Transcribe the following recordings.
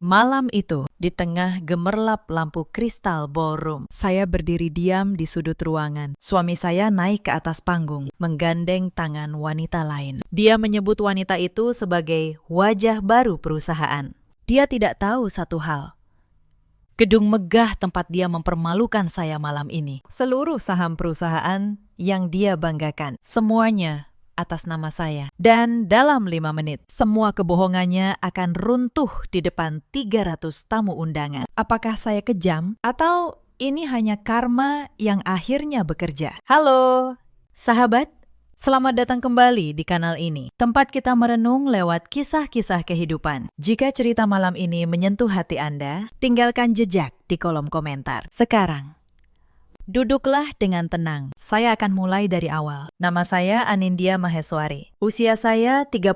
Malam itu, di tengah gemerlap lampu kristal ballroom, saya berdiri diam di sudut ruangan. Suami saya naik ke atas panggung, menggandeng tangan wanita lain. Dia menyebut wanita itu sebagai wajah baru perusahaan. Dia tidak tahu satu hal. Gedung megah tempat dia mempermalukan saya malam ini. Seluruh saham perusahaan yang dia banggakan, semuanya atas nama saya. Dan dalam 5 menit, semua kebohongannya akan runtuh di depan 300 tamu undangan. Apakah saya kejam? Atau ini hanya karma yang akhirnya bekerja? Halo, sahabat. Selamat datang kembali di kanal ini, tempat kita merenung lewat kisah-kisah kehidupan. Jika cerita malam ini menyentuh hati Anda, tinggalkan jejak di kolom komentar. Sekarang, duduklah dengan tenang. Saya akan mulai dari awal. Nama saya Anindya Maheswari. Usia saya 38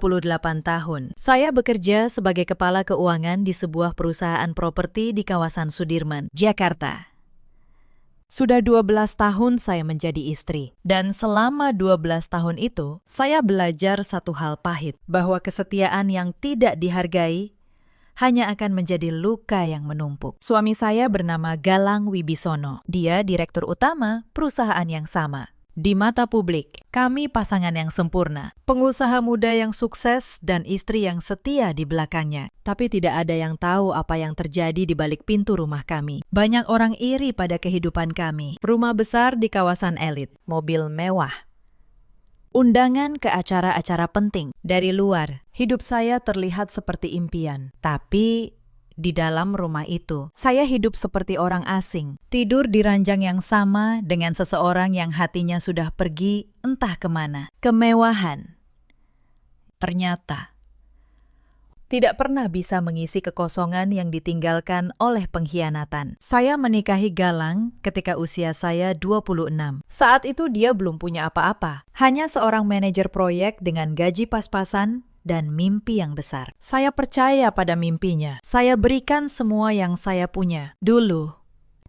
tahun. Saya bekerja sebagai kepala keuangan di sebuah perusahaan properti di kawasan Sudirman, Jakarta. Sudah 12 tahun saya menjadi istri. Dan selama 12 tahun itu, saya belajar satu hal pahit, bahwa kesetiaan yang tidak dihargai hanya akan menjadi luka yang menumpuk. Suami saya bernama Galang Wibisono. Dia direktur utama perusahaan yang sama. Di mata publik, kami pasangan yang sempurna, pengusaha muda yang sukses dan istri yang setia di belakangnya. Tapi tidak ada yang tahu apa yang terjadi di balik pintu rumah kami. Banyak orang iri pada kehidupan kami. Rumah besar di kawasan elit, mobil mewah, undangan ke acara-acara penting. Dari luar, hidup saya terlihat seperti impian. Tapi di dalam rumah itu, saya hidup seperti orang asing. Tidur di ranjang yang sama dengan seseorang yang hatinya sudah pergi entah kemana. Kemewahan ternyata tidak pernah bisa mengisi kekosongan yang ditinggalkan oleh pengkhianatan. Saya menikahi Galang ketika usia saya 26. Saat itu dia belum punya apa-apa. Hanya seorang manajer proyek dengan gaji pas-pasan dan mimpi yang besar. Saya percaya pada mimpinya. Saya berikan semua yang saya punya. Dulu,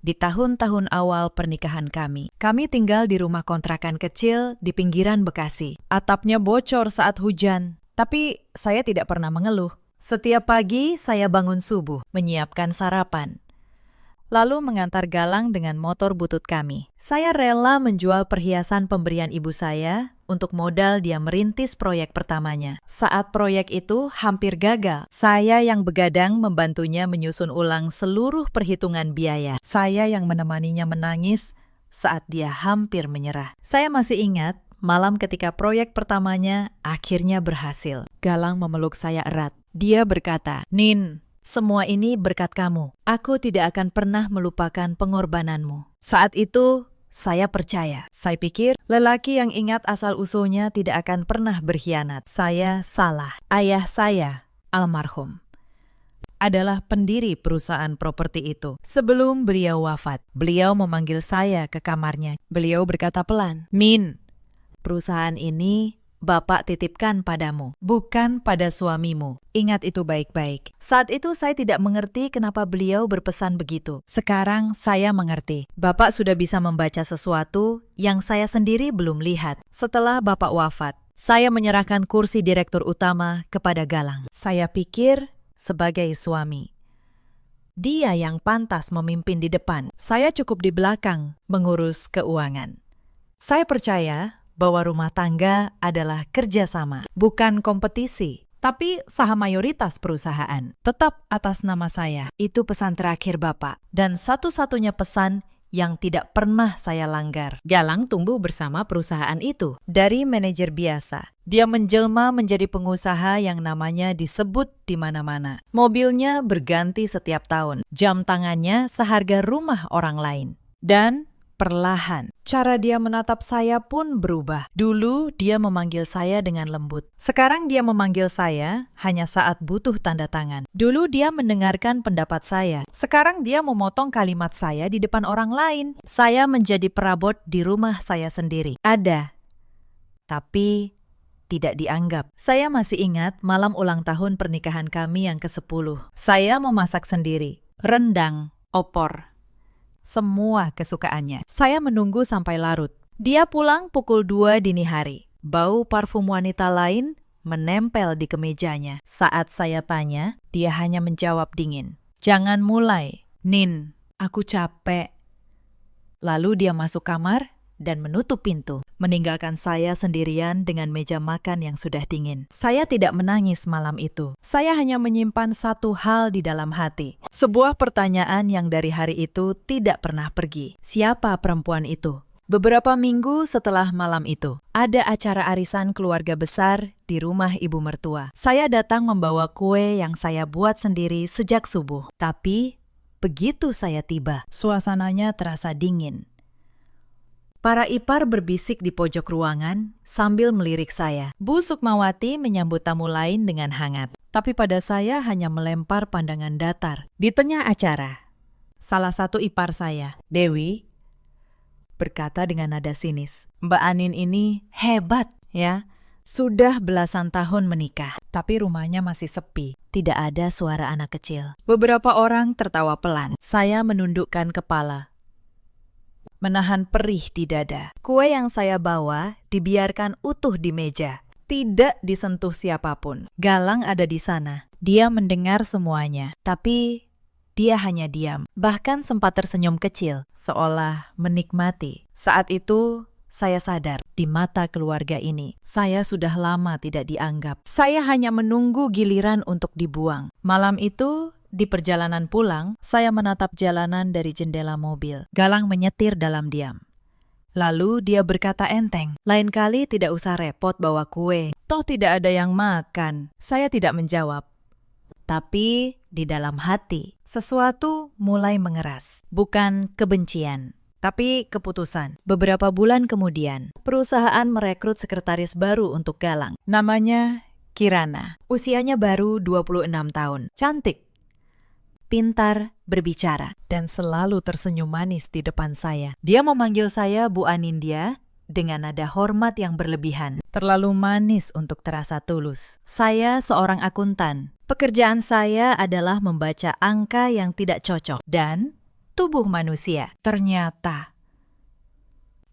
di tahun-tahun awal pernikahan kami tinggal di rumah kontrakan kecil di pinggiran Bekasi. Atapnya bocor saat hujan, tapi saya tidak pernah mengeluh. Setiap pagi saya bangun subuh, menyiapkan sarapan, lalu mengantar Galang dengan motor butut kami. Saya rela menjual perhiasan pemberian ibu saya untuk modal dia merintis proyek pertamanya. Saat proyek itu hampir gagal, saya yang begadang membantunya menyusun ulang seluruh perhitungan biaya. Saya yang menemaninya menangis saat dia hampir menyerah. Saya masih ingat malam ketika proyek pertamanya akhirnya berhasil. Galang memeluk saya erat. Dia berkata, "Nin, semua ini berkat kamu. Aku tidak akan pernah melupakan pengorbananmu." Saat itu, saya percaya. Saya pikir lelaki yang ingat asal-usulnya tidak akan pernah berkhianat. Saya salah. Ayah saya, almarhum, adalah pendiri perusahaan properti itu. Sebelum beliau wafat, beliau memanggil saya ke kamarnya. Beliau berkata pelan, "Min, perusahaan ini Bapak titipkan padamu, bukan pada suamimu. Ingat itu baik-baik." Saat itu saya tidak mengerti kenapa beliau berpesan begitu. Sekarang saya mengerti. Bapak sudah bisa membaca sesuatu yang saya sendiri belum lihat. Setelah Bapak wafat, saya menyerahkan kursi direktur utama kepada Galang. Saya pikir sebagai suami, dia yang pantas memimpin di depan. Saya cukup di belakang mengurus keuangan. Saya percaya bahwa rumah tangga adalah kerjasama, bukan kompetisi. Tapi saham mayoritas perusahaan tetap atas nama saya. Itu pesan terakhir Bapak, dan satu-satunya pesan yang tidak pernah saya langgar. Galang tumbuh bersama perusahaan itu. Dari manajer biasa, dia menjelma menjadi pengusaha yang namanya disebut di mana-mana. Mobilnya berganti setiap tahun. Jam tangannya seharga rumah orang lain. Dan perlahan, cara dia menatap saya pun berubah. Dulu dia memanggil saya dengan lembut. Sekarang dia memanggil saya hanya saat butuh tanda tangan. Dulu dia mendengarkan pendapat saya. Sekarang dia memotong kalimat saya di depan orang lain. Saya menjadi perabot di rumah saya sendiri. Ada, tapi tidak dianggap. Saya masih ingat malam ulang tahun pernikahan kami yang ke-10. Saya memasak sendiri. Rendang, opor, semua kesukaannya. Saya menunggu sampai larut. Dia pulang pukul 2 dini hari. Bau parfum wanita lain menempel di kemejanya. Saat saya tanya, dia hanya menjawab dingin. "Jangan mulai, Nin. Aku capek." Lalu dia masuk kamar dan menutup pintu, meninggalkan saya sendirian dengan meja makan yang sudah dingin. Saya tidak menangis malam itu. Saya hanya menyimpan satu hal di dalam hati. Sebuah pertanyaan yang dari hari itu tidak pernah pergi. Siapa perempuan itu? Beberapa minggu setelah malam itu, ada acara arisan keluarga besar di rumah ibu mertua. Saya datang membawa kue yang saya buat sendiri sejak subuh. Tapi, begitu saya tiba, suasananya terasa dingin. Para ipar berbisik di pojok ruangan sambil melirik saya. Bu Sukmawati menyambut tamu lain dengan hangat. Tapi pada saya hanya melempar pandangan datar. Di tengah acara, salah satu ipar saya, Dewi, berkata dengan nada sinis, "Mbak Anin ini hebat ya. Sudah belasan tahun menikah, tapi rumahnya masih sepi. Tidak ada suara anak kecil." Beberapa orang tertawa pelan. Saya menundukkan kepala, menahan perih di dada. Kue yang saya bawa dibiarkan utuh di meja, tidak disentuh siapapun. Galang ada di sana. Dia mendengar semuanya, tapi dia hanya diam, bahkan sempat tersenyum kecil, seolah menikmati. Saat itu, saya sadar, di mata keluarga ini, saya sudah lama tidak dianggap. Saya hanya menunggu giliran untuk dibuang. Malam itu, di perjalanan pulang, saya menatap jalanan dari jendela mobil. Galang menyetir dalam diam. Lalu dia berkata enteng, "Lain kali tidak usah repot bawa kue. Toh tidak ada yang makan." Saya tidak menjawab. Tapi di dalam hati, sesuatu mulai mengeras. Bukan kebencian, tapi keputusan. Beberapa bulan kemudian, perusahaan merekrut sekretaris baru untuk Galang. Namanya Kirana. Usianya baru 26 tahun. Cantik, pintar, berbicara, dan selalu tersenyum manis di depan saya. Dia memanggil saya Bu Anindya dengan nada hormat yang berlebihan. Terlalu manis untuk terasa tulus. Saya seorang akuntan. Pekerjaan saya adalah membaca angka yang tidak cocok dan tubuh manusia. Ternyata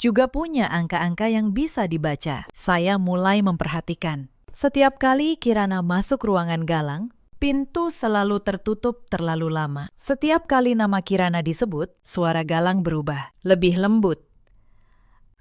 juga punya angka-angka yang bisa dibaca. Saya mulai memperhatikan. Setiap kali Kirana masuk ruangan Galang, pintu selalu tertutup terlalu lama. Setiap kali nama Kirana disebut, suara Galang berubah. Lebih lembut,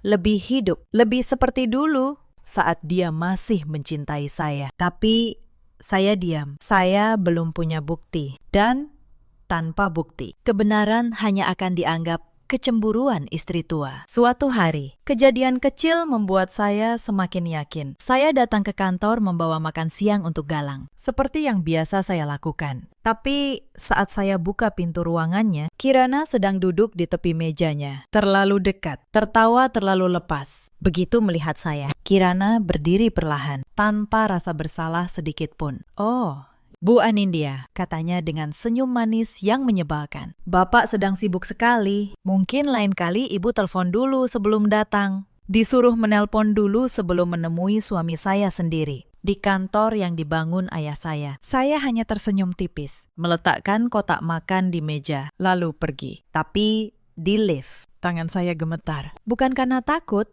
lebih hidup, lebih seperti dulu saat dia masih mencintai saya. Tapi saya diam. Saya belum punya bukti. Dan tanpa bukti, kebenaran hanya akan dianggap kecemburuan istri tua. Suatu hari, kejadian kecil membuat saya semakin yakin. Saya datang ke kantor membawa makan siang untuk Galang, seperti yang biasa saya lakukan. Tapi saat saya buka pintu ruangannya, Kirana sedang duduk di tepi mejanya, terlalu dekat, tertawa terlalu lepas. Begitu melihat saya, Kirana berdiri perlahan, tanpa rasa bersalah sedikit pun. "Oh, Bu Anindya," katanya dengan senyum manis yang menyebalkan. "Bapak sedang sibuk sekali. Mungkin lain kali ibu telepon dulu sebelum datang." Disuruh menelpon dulu sebelum menemui suami saya sendiri di kantor yang dibangun ayah saya. Saya hanya tersenyum tipis, meletakkan kotak makan di meja, lalu pergi. Tapi di lift, tangan saya gemetar. Bukan karena takut,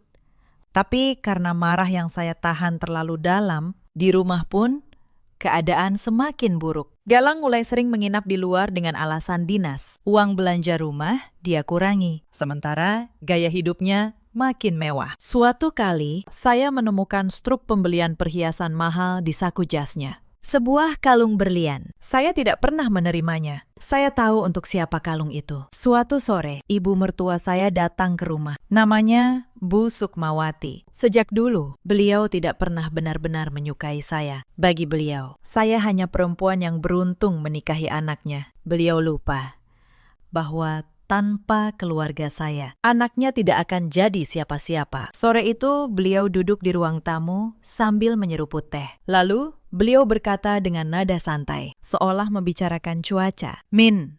tapi karena marah yang saya tahan terlalu dalam. Di rumah pun, keadaan semakin buruk. Galang mulai sering menginap di luar dengan alasan dinas. Uang belanja rumah dia kurangi, sementara gaya hidupnya makin mewah. Suatu kali, saya menemukan struk pembelian perhiasan mahal di saku jasnya. Sebuah kalung berlian. Saya tidak pernah menerimanya. Saya tahu untuk siapa kalung itu. Suatu sore, ibu mertua saya datang ke rumah. Namanya Bu Sukmawati. Sejak dulu, beliau tidak pernah benar-benar menyukai saya. Bagi beliau, saya hanya perempuan yang beruntung menikahi anaknya. Beliau lupa bahwa tanpa keluarga saya, anaknya tidak akan jadi siapa-siapa. Sore itu, beliau duduk di ruang tamu sambil menyeruput teh. Lalu, beliau berkata dengan nada santai, seolah membicarakan cuaca. "Min,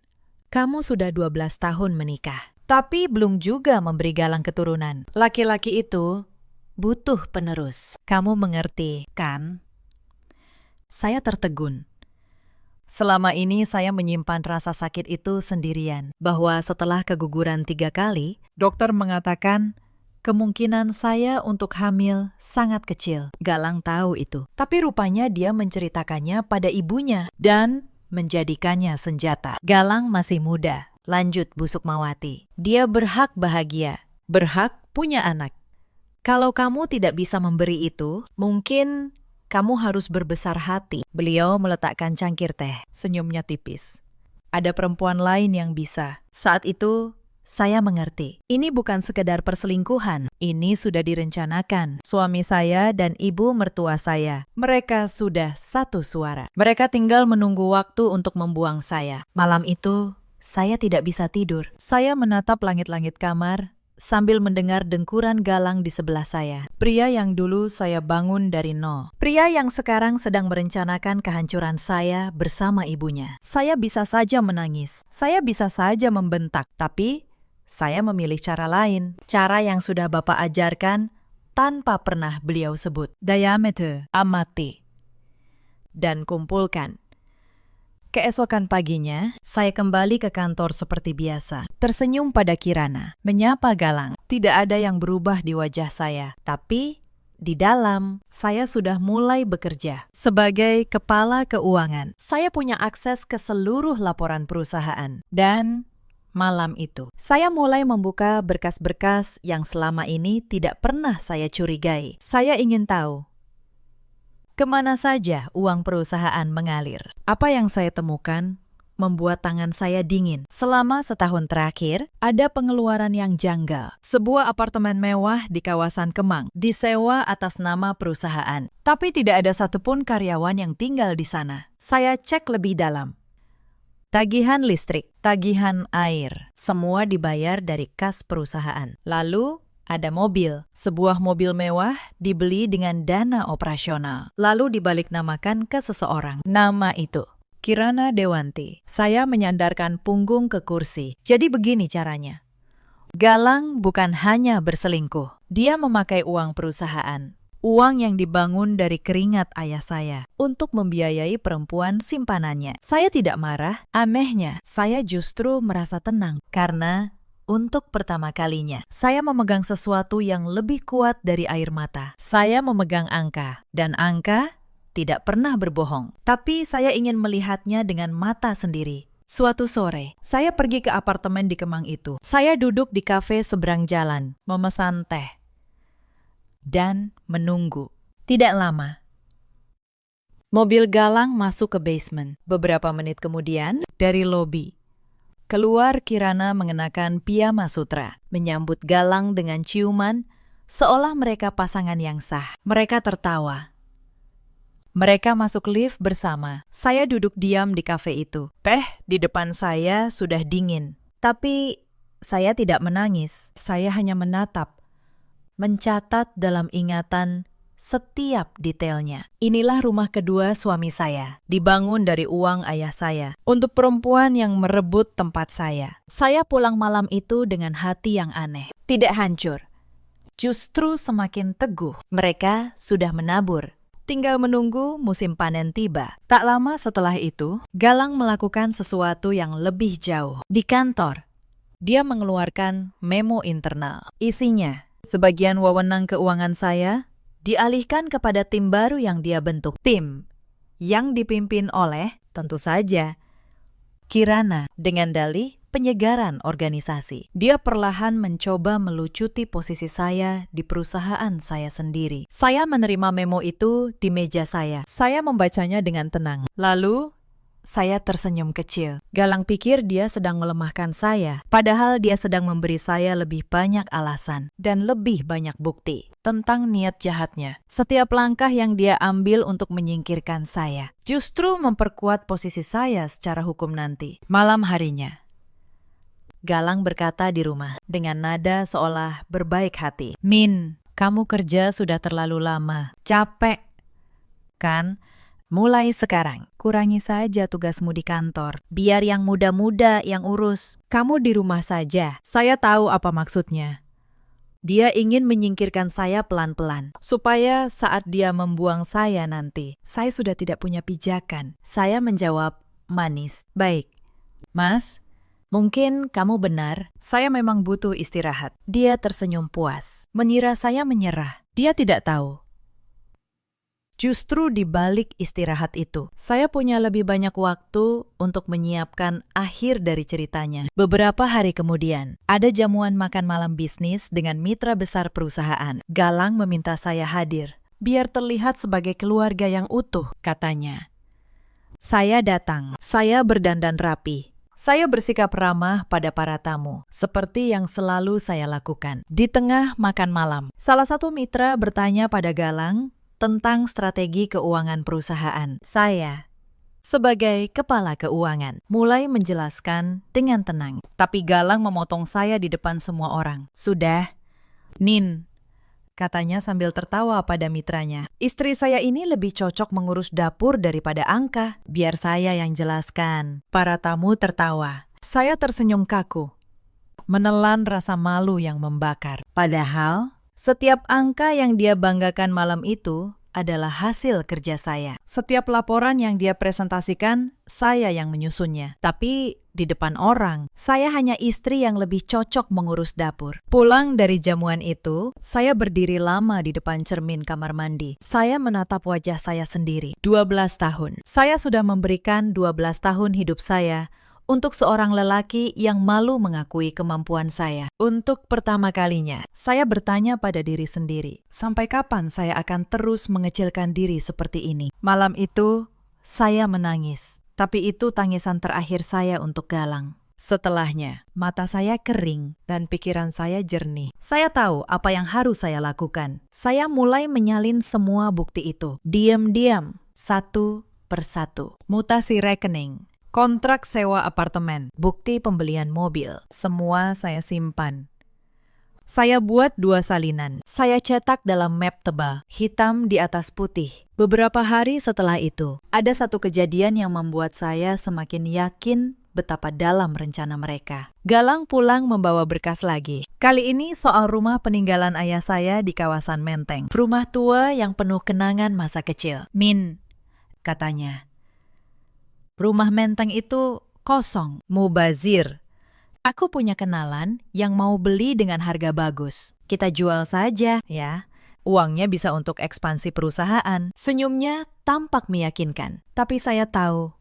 kamu sudah 12 tahun menikah, tapi belum juga memberi Galang keturunan. Laki-laki itu butuh penerus. Kamu mengerti, kan?" Saya tertegun. Selama ini saya menyimpan rasa sakit itu sendirian, bahwa setelah keguguran 3 kali, dokter mengatakan Kemungkinan saya untuk hamil sangat kecil. Galang tahu itu. Tapi rupanya dia menceritakannya pada ibunya dan menjadikannya senjata. Galang masih muda. Lanjut Bu Sukmawati. Dia berhak bahagia. Berhak punya anak. Kalau kamu tidak bisa memberi itu, mungkin kamu harus berbesar hati. Beliau meletakkan cangkir teh. Senyumnya tipis. Ada perempuan lain yang bisa. Saat itu, saya mengerti. Ini bukan sekedar perselingkuhan. Ini sudah direncanakan. Suami saya dan ibu mertua saya. Mereka sudah satu suara. Mereka tinggal menunggu waktu untuk membuang saya. Malam itu, saya tidak bisa tidur. Saya menatap langit-langit kamar sambil mendengar dengkuran Galang di sebelah saya. Pria yang dulu saya bangun dari nol. Pria yang sekarang sedang merencanakan kehancuran saya bersama ibunya. Saya bisa saja menangis. Saya bisa saja membentak. Tapi saya memilih cara lain. Cara yang sudah Bapak ajarkan tanpa pernah beliau sebut. Diameter. Amati. Dan kumpulkan. Keesokan paginya, saya kembali ke kantor seperti biasa. Tersenyum pada Kirana. Menyapa Galang. Tidak ada yang berubah di wajah saya. Tapi di dalam, saya sudah mulai bekerja. Sebagai kepala keuangan, saya punya akses ke seluruh laporan perusahaan. Dan malam itu, saya mulai membuka berkas-berkas yang selama ini tidak pernah saya curigai. Saya ingin tahu kemana saja uang perusahaan mengalir. Apa yang saya temukan membuat tangan saya dingin. Selama setahun terakhir, ada pengeluaran yang janggal. Sebuah apartemen mewah di kawasan Kemang disewa atas nama perusahaan. Tapi tidak ada satupun karyawan yang tinggal di sana. Saya cek lebih dalam. Tagihan listrik, tagihan air, semua dibayar dari kas perusahaan. Lalu, ada mobil. Sebuah mobil mewah dibeli dengan dana operasional. Lalu dibalik-namakan ke seseorang. Nama itu, Kirana Dewanti. Saya menyandarkan punggung ke kursi. Jadi begini caranya. Galang bukan hanya berselingkuh. Dia memakai uang perusahaan. Uang yang dibangun dari keringat ayah saya untuk membiayai perempuan simpanannya. Saya tidak marah. Anehnya, saya justru merasa tenang. Karena untuk pertama kalinya, saya memegang sesuatu yang lebih kuat dari air mata. Saya memegang angka, dan angka tidak pernah berbohong. Tapi saya ingin melihatnya dengan mata sendiri. Suatu sore, saya pergi ke apartemen di Kemang itu. Saya duduk di kafe seberang jalan, memesan teh, dan menunggu. Tidak lama, mobil Galang masuk ke basement. Beberapa menit kemudian, dari lobi keluar Kirana mengenakan piyama sutra, menyambut Galang dengan ciuman, seolah mereka pasangan yang sah. Mereka tertawa. Mereka masuk lift bersama. Saya duduk diam di kafe itu. Teh di depan saya sudah dingin. Tapi saya tidak menangis. Saya hanya menatap, mencatat dalam ingatan setiap detailnya. Inilah rumah kedua suami saya, dibangun dari uang ayah saya, untuk perempuan yang merebut tempat saya. Saya pulang malam itu dengan hati yang aneh. Tidak hancur, justru semakin teguh. Mereka sudah menabur. Tinggal menunggu musim panen tiba. Tak lama setelah itu, Galang melakukan sesuatu yang lebih jauh. Di kantor, dia mengeluarkan memo internal. Isinya, sebagian wewenang keuangan saya dialihkan kepada tim baru yang dia bentuk. Tim yang dipimpin oleh, tentu saja, Kirana dengan dalih penyegaran organisasi. Dia perlahan mencoba melucuti posisi saya di perusahaan saya sendiri. Saya menerima memo itu di meja saya. Saya membacanya dengan tenang. Lalu, saya tersenyum kecil. Galang pikir dia sedang melemahkan saya, padahal dia sedang memberi saya lebih banyak alasan dan lebih banyak bukti tentang niat jahatnya. Setiap langkah yang dia ambil untuk menyingkirkan saya justru memperkuat posisi saya secara hukum nanti. Malam harinya, Galang berkata di rumah dengan nada seolah berbaik hati. Min, kamu kerja sudah terlalu lama. Capek, kan? Mulai sekarang, kurangi saja tugasmu di kantor. Biar yang muda-muda yang urus. Kamu di rumah saja. Saya tahu apa maksudnya. Dia ingin menyingkirkan saya pelan-pelan, supaya saat dia membuang saya nanti, saya sudah tidak punya pijakan. Saya menjawab manis. Baik, Mas, Mungkin kamu benar, saya memang butuh istirahat. Dia tersenyum puas, mengira saya menyerah. Dia tidak tahu. Justru di balik istirahat itu, saya punya lebih banyak waktu untuk menyiapkan akhir dari ceritanya. Beberapa hari kemudian, ada jamuan makan malam bisnis dengan mitra besar perusahaan. Galang meminta saya hadir, biar terlihat sebagai keluarga yang utuh, katanya. Saya datang, saya berdandan rapi. Saya bersikap ramah pada para tamu, seperti yang selalu saya lakukan. Di tengah makan malam, salah satu mitra bertanya pada Galang tentang strategi keuangan perusahaan. Saya, sebagai kepala keuangan, mulai menjelaskan dengan tenang. Tapi Galang memotong saya di depan semua orang. Sudah, Nin, katanya sambil tertawa pada mitranya. Istri saya ini lebih cocok mengurus dapur daripada angka. Biar saya yang jelaskan. Para tamu tertawa. Saya tersenyum kaku, menelan rasa malu yang membakar. Padahal, setiap angka yang dia banggakan malam itu adalah hasil kerja saya. Setiap laporan yang dia presentasikan, saya yang menyusunnya. Tapi di depan orang, saya hanya istri yang lebih cocok mengurus dapur. Pulang dari jamuan itu, saya berdiri lama di depan cermin kamar mandi. Saya menatap wajah saya sendiri. 12 tahun. Saya sudah memberikan 12 tahun hidup saya untuk seorang lelaki yang malu mengakui kemampuan saya. Untuk pertama kalinya, saya bertanya pada diri sendiri, sampai kapan saya akan terus mengecilkan diri seperti ini? Malam itu, saya menangis. Tapi itu tangisan terakhir saya untuk Galang. Setelahnya, mata saya kering dan pikiran saya jernih. Saya tahu apa yang harus saya lakukan. Saya mulai menyalin semua bukti itu. Diam-diam, satu persatu. Mutasi rekening, kontrak sewa apartemen, bukti pembelian mobil, semua saya simpan. Saya buat 2 salinan. Saya cetak dalam map tebal, hitam di atas putih. Beberapa hari setelah itu, ada satu kejadian yang membuat saya semakin yakin betapa dalam rencana mereka. Galang pulang membawa berkas lagi. Kali ini soal rumah peninggalan ayah saya di kawasan Menteng. Rumah tua yang penuh kenangan masa kecil. Min, katanya. Rumah Menteng itu kosong, mubazir. Aku punya kenalan yang mau beli dengan harga bagus. Kita jual saja, ya. Uangnya bisa untuk ekspansi perusahaan. Senyumnya tampak meyakinkan. Tapi saya tahu,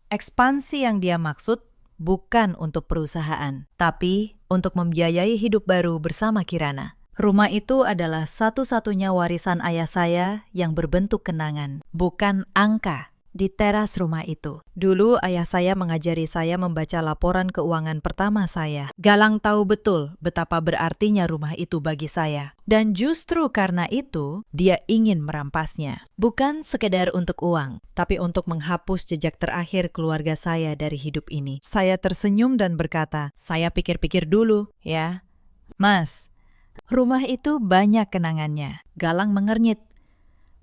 ekspansi yang dia maksud bukan untuk perusahaan, tapi untuk membiayai hidup baru bersama Kirana. Rumah itu adalah satu-satunya warisan ayah saya yang berbentuk kenangan, bukan angka. Di teras rumah itu, dulu ayah saya mengajari saya membaca laporan keuangan pertama saya. Galang tahu betul betapa berartinya rumah itu bagi saya. Dan justru karena itu, dia ingin merampasnya. Bukan sekedar untuk uang, tapi untuk menghapus jejak terakhir keluarga saya dari hidup ini. Saya tersenyum dan berkata, saya pikir-pikir dulu, ya. Mas, rumah itu banyak kenangannya. Galang mengernyit,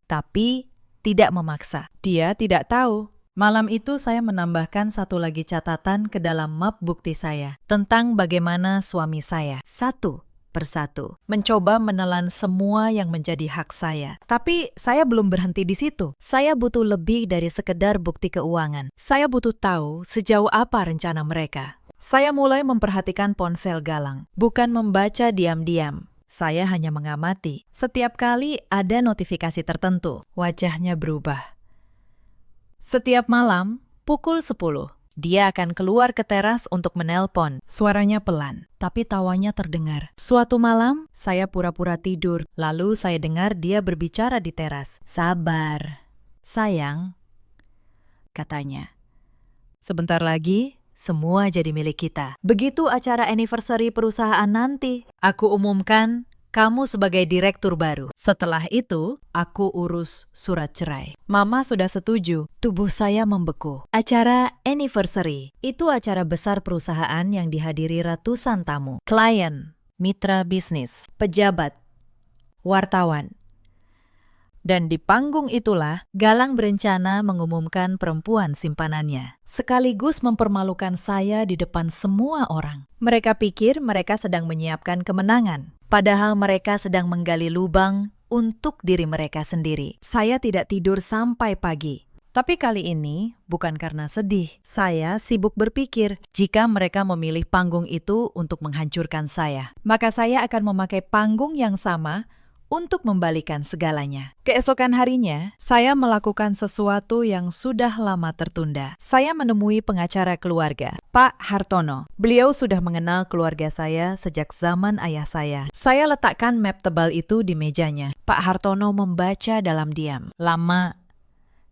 tapi tidak memaksa. Dia tidak tahu. Malam itu saya menambahkan satu lagi catatan ke dalam map bukti saya tentang bagaimana suami saya satu persatu mencoba menelan semua yang menjadi hak saya. Tapi saya belum berhenti di situ. Saya butuh lebih dari sekedar bukti keuangan. Saya butuh tahu sejauh apa rencana mereka. Saya mulai memperhatikan ponsel Galang, bukan membaca diam-diam. Saya hanya mengamati. Setiap kali ada notifikasi tertentu, wajahnya berubah. Setiap malam, pukul 10, dia akan keluar ke teras untuk menelpon. Suaranya pelan, tapi tawanya terdengar. Suatu malam, saya pura-pura tidur. Lalu saya dengar dia berbicara di teras. Sabar, sayang, katanya. Sebentar lagi, semua jadi milik kita. Begitu acara anniversary perusahaan nanti, aku umumkan kamu sebagai direktur baru. Setelah itu, aku urus surat cerai. Mama sudah setuju. Tubuh saya membeku. Acara anniversary itu acara besar perusahaan yang dihadiri ratusan tamu. Klien, mitra bisnis, pejabat, wartawan. Dan di panggung itulah, Galang berencana mengumumkan perempuan simpanannya. Sekaligus mempermalukan saya di depan semua orang. Mereka pikir mereka sedang menyiapkan kemenangan. Padahal mereka sedang menggali lubang untuk diri mereka sendiri. Saya tidak tidur sampai pagi. Tapi kali ini bukan karena sedih. Saya sibuk berpikir, jika mereka memilih panggung itu untuk menghancurkan saya, maka saya akan memakai panggung yang sama untuk membalikan segalanya. Keesokan harinya, saya melakukan sesuatu yang sudah lama tertunda. Saya menemui pengacara keluarga, Pak Hartono. Beliau sudah mengenal keluarga saya sejak zaman ayah saya. Saya letakkan map tebal itu di mejanya. Pak Hartono membaca dalam diam. Lama.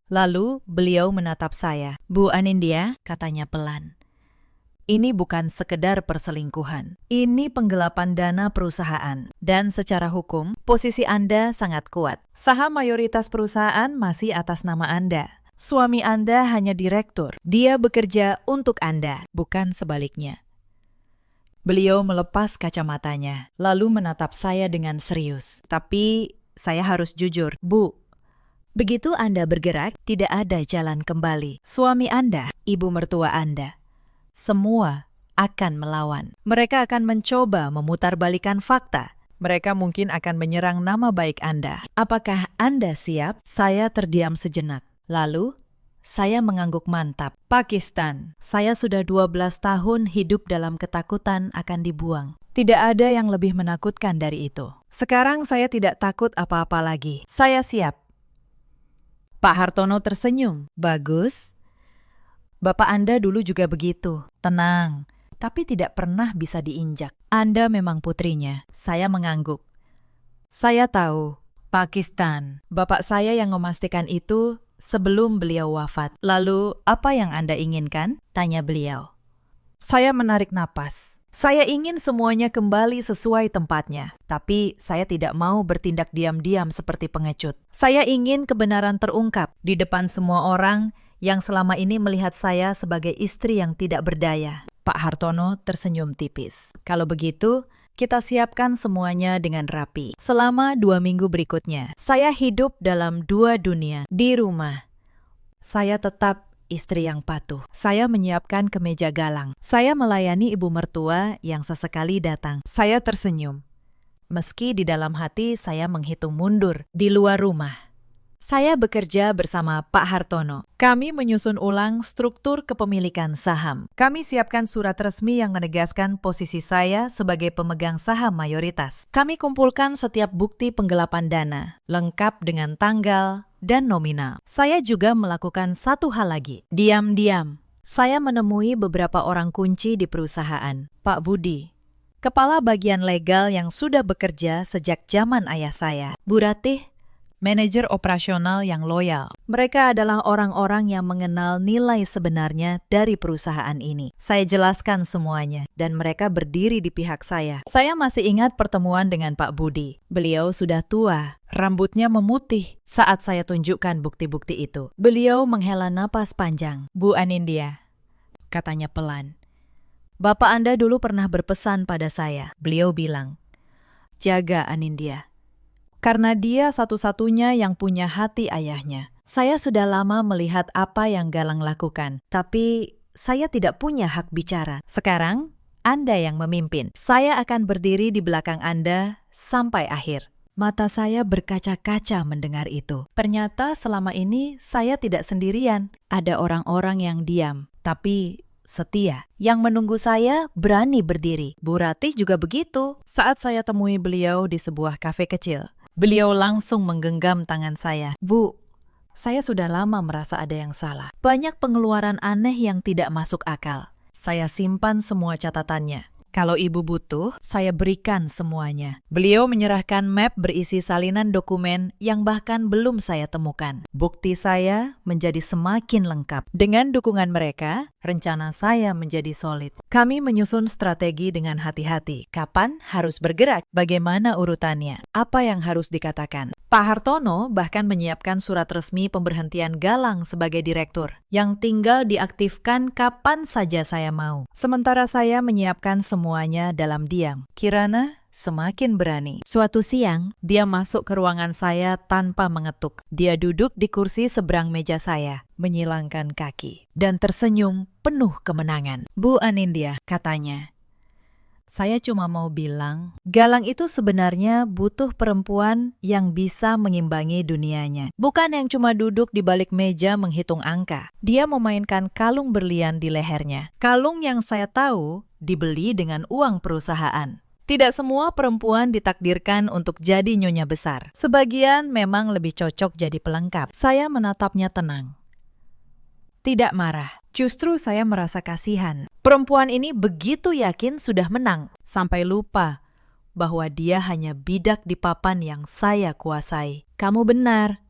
Lalu beliau menatap saya. Bu Anindya, katanya pelan. Ini bukan sekedar perselingkuhan. Ini penggelapan dana perusahaan. Dan secara hukum, posisi Anda sangat kuat. Saham mayoritas perusahaan masih atas nama Anda. Suami Anda hanya direktur. Dia bekerja untuk Anda, bukan sebaliknya. Beliau melepas kacamatanya, lalu menatap saya dengan serius. Tapi saya harus jujur, Bu. Begitu Anda bergerak, tidak ada jalan kembali. Suami Anda, ibu mertua Anda, semua akan melawan. Mereka akan mencoba memutarbalikkan fakta. Mereka mungkin akan menyerang nama baik Anda. Apakah Anda siap? Saya terdiam sejenak. Lalu, saya mengangguk mantap. Pakistan, saya sudah 12 tahun hidup dalam ketakutan akan dibuang. Tidak ada yang lebih menakutkan dari itu. Sekarang saya tidak takut apa-apa lagi. Saya siap. Pak Hartono tersenyum. Bagus. Bapak Anda dulu juga begitu. Tenang. Tapi tidak pernah bisa diinjak. Anda memang putrinya. Saya mengangguk. Saya tahu. Pakistan. Bapak saya yang memastikan itu sebelum beliau wafat. Lalu, apa yang Anda inginkan? Tanya beliau. Saya menarik napas. Saya ingin semuanya kembali sesuai tempatnya. Tapi saya tidak mau bertindak diam-diam seperti pengecut. Saya ingin kebenaran terungkap di depan semua orang yang selama ini melihat saya sebagai istri yang tidak berdaya. Pak Hartono tersenyum tipis. Kalau begitu, kita siapkan semuanya dengan rapi. Selama 2 minggu berikutnya, saya hidup dalam 2 dunia. Di rumah, saya tetap istri yang patuh. Saya menyiapkan kemeja galang. Saya melayani ibu mertua yang sesekali datang. Saya tersenyum. Meski di dalam hati saya menghitung mundur di luar rumah. Saya bekerja bersama Pak Hartono. Kami menyusun ulang struktur kepemilikan saham. Kami siapkan surat resmi yang menegaskan posisi saya sebagai pemegang saham mayoritas. Kami kumpulkan setiap bukti penggelapan dana, lengkap dengan tanggal dan nominal. Saya juga melakukan satu hal lagi. Diam-diam, saya menemui beberapa orang kunci di perusahaan. Pak Budi, kepala bagian legal yang sudah bekerja sejak zaman ayah saya. Bu Ratih, manajer operasional yang loyal. Mereka adalah orang-orang yang mengenal nilai sebenarnya dari perusahaan ini. Saya jelaskan semuanya, dan mereka berdiri di pihak saya. Saya masih ingat pertemuan dengan Pak Budi. Beliau sudah tua, rambutnya memutih saat saya tunjukkan bukti-bukti itu. Beliau menghela napas panjang. Bu Anindya, katanya pelan. Bapak Anda dulu pernah berpesan pada saya. Beliau bilang, jaga Anindya. Karena dia satu-satunya yang punya hati ayahnya. Saya sudah lama melihat apa yang Galang lakukan, tapi saya tidak punya hak bicara. Sekarang, Anda yang memimpin. Saya akan berdiri di belakang Anda sampai akhir. Mata saya berkaca-kaca mendengar itu. Ternyata selama ini saya tidak sendirian. Ada orang-orang yang diam, tapi setia. Yang menunggu saya berani berdiri. Bu Ratih juga begitu. Saat saya temui beliau di sebuah kafe kecil, beliau langsung menggenggam tangan saya. Bu, saya sudah lama merasa ada yang salah. Banyak pengeluaran aneh yang tidak masuk akal. Saya simpan semua catatannya. Kalau ibu butuh, saya berikan semuanya. Beliau menyerahkan map berisi salinan dokumen yang bahkan belum saya temukan. Bukti saya menjadi semakin lengkap. Dengan dukungan mereka, rencana saya menjadi solid. Kami menyusun strategi dengan hati-hati. Kapan harus bergerak? Bagaimana urutannya? Apa yang harus dikatakan? Pak Hartono bahkan menyiapkan surat resmi pemberhentian Galang sebagai direktur, yang tinggal diaktifkan kapan saja saya mau. Sementara saya menyiapkan semuanya dalam diam. Kirana semakin berani. Suatu siang, dia masuk ke ruangan saya tanpa mengetuk. Dia duduk di kursi seberang meja saya, menyilangkan kaki, dan tersenyum penuh kemenangan. Bu Anindya, katanya, Saya cuma mau bilang, Galang itu sebenarnya butuh perempuan yang bisa mengimbangi dunianya. Bukan yang cuma duduk di balik meja menghitung angka. Dia memainkan kalung berlian di lehernya. Kalung yang saya tahu dibeli dengan uang perusahaan. Tidak semua perempuan ditakdirkan untuk jadi nyonya besar. Sebagian memang lebih cocok jadi pelengkap. Saya menatapnya tenang. Tidak marah. Justru saya merasa kasihan. Perempuan ini begitu yakin sudah menang, sampai lupa bahwa dia hanya bidak di papan yang saya kuasai. Kamu benar,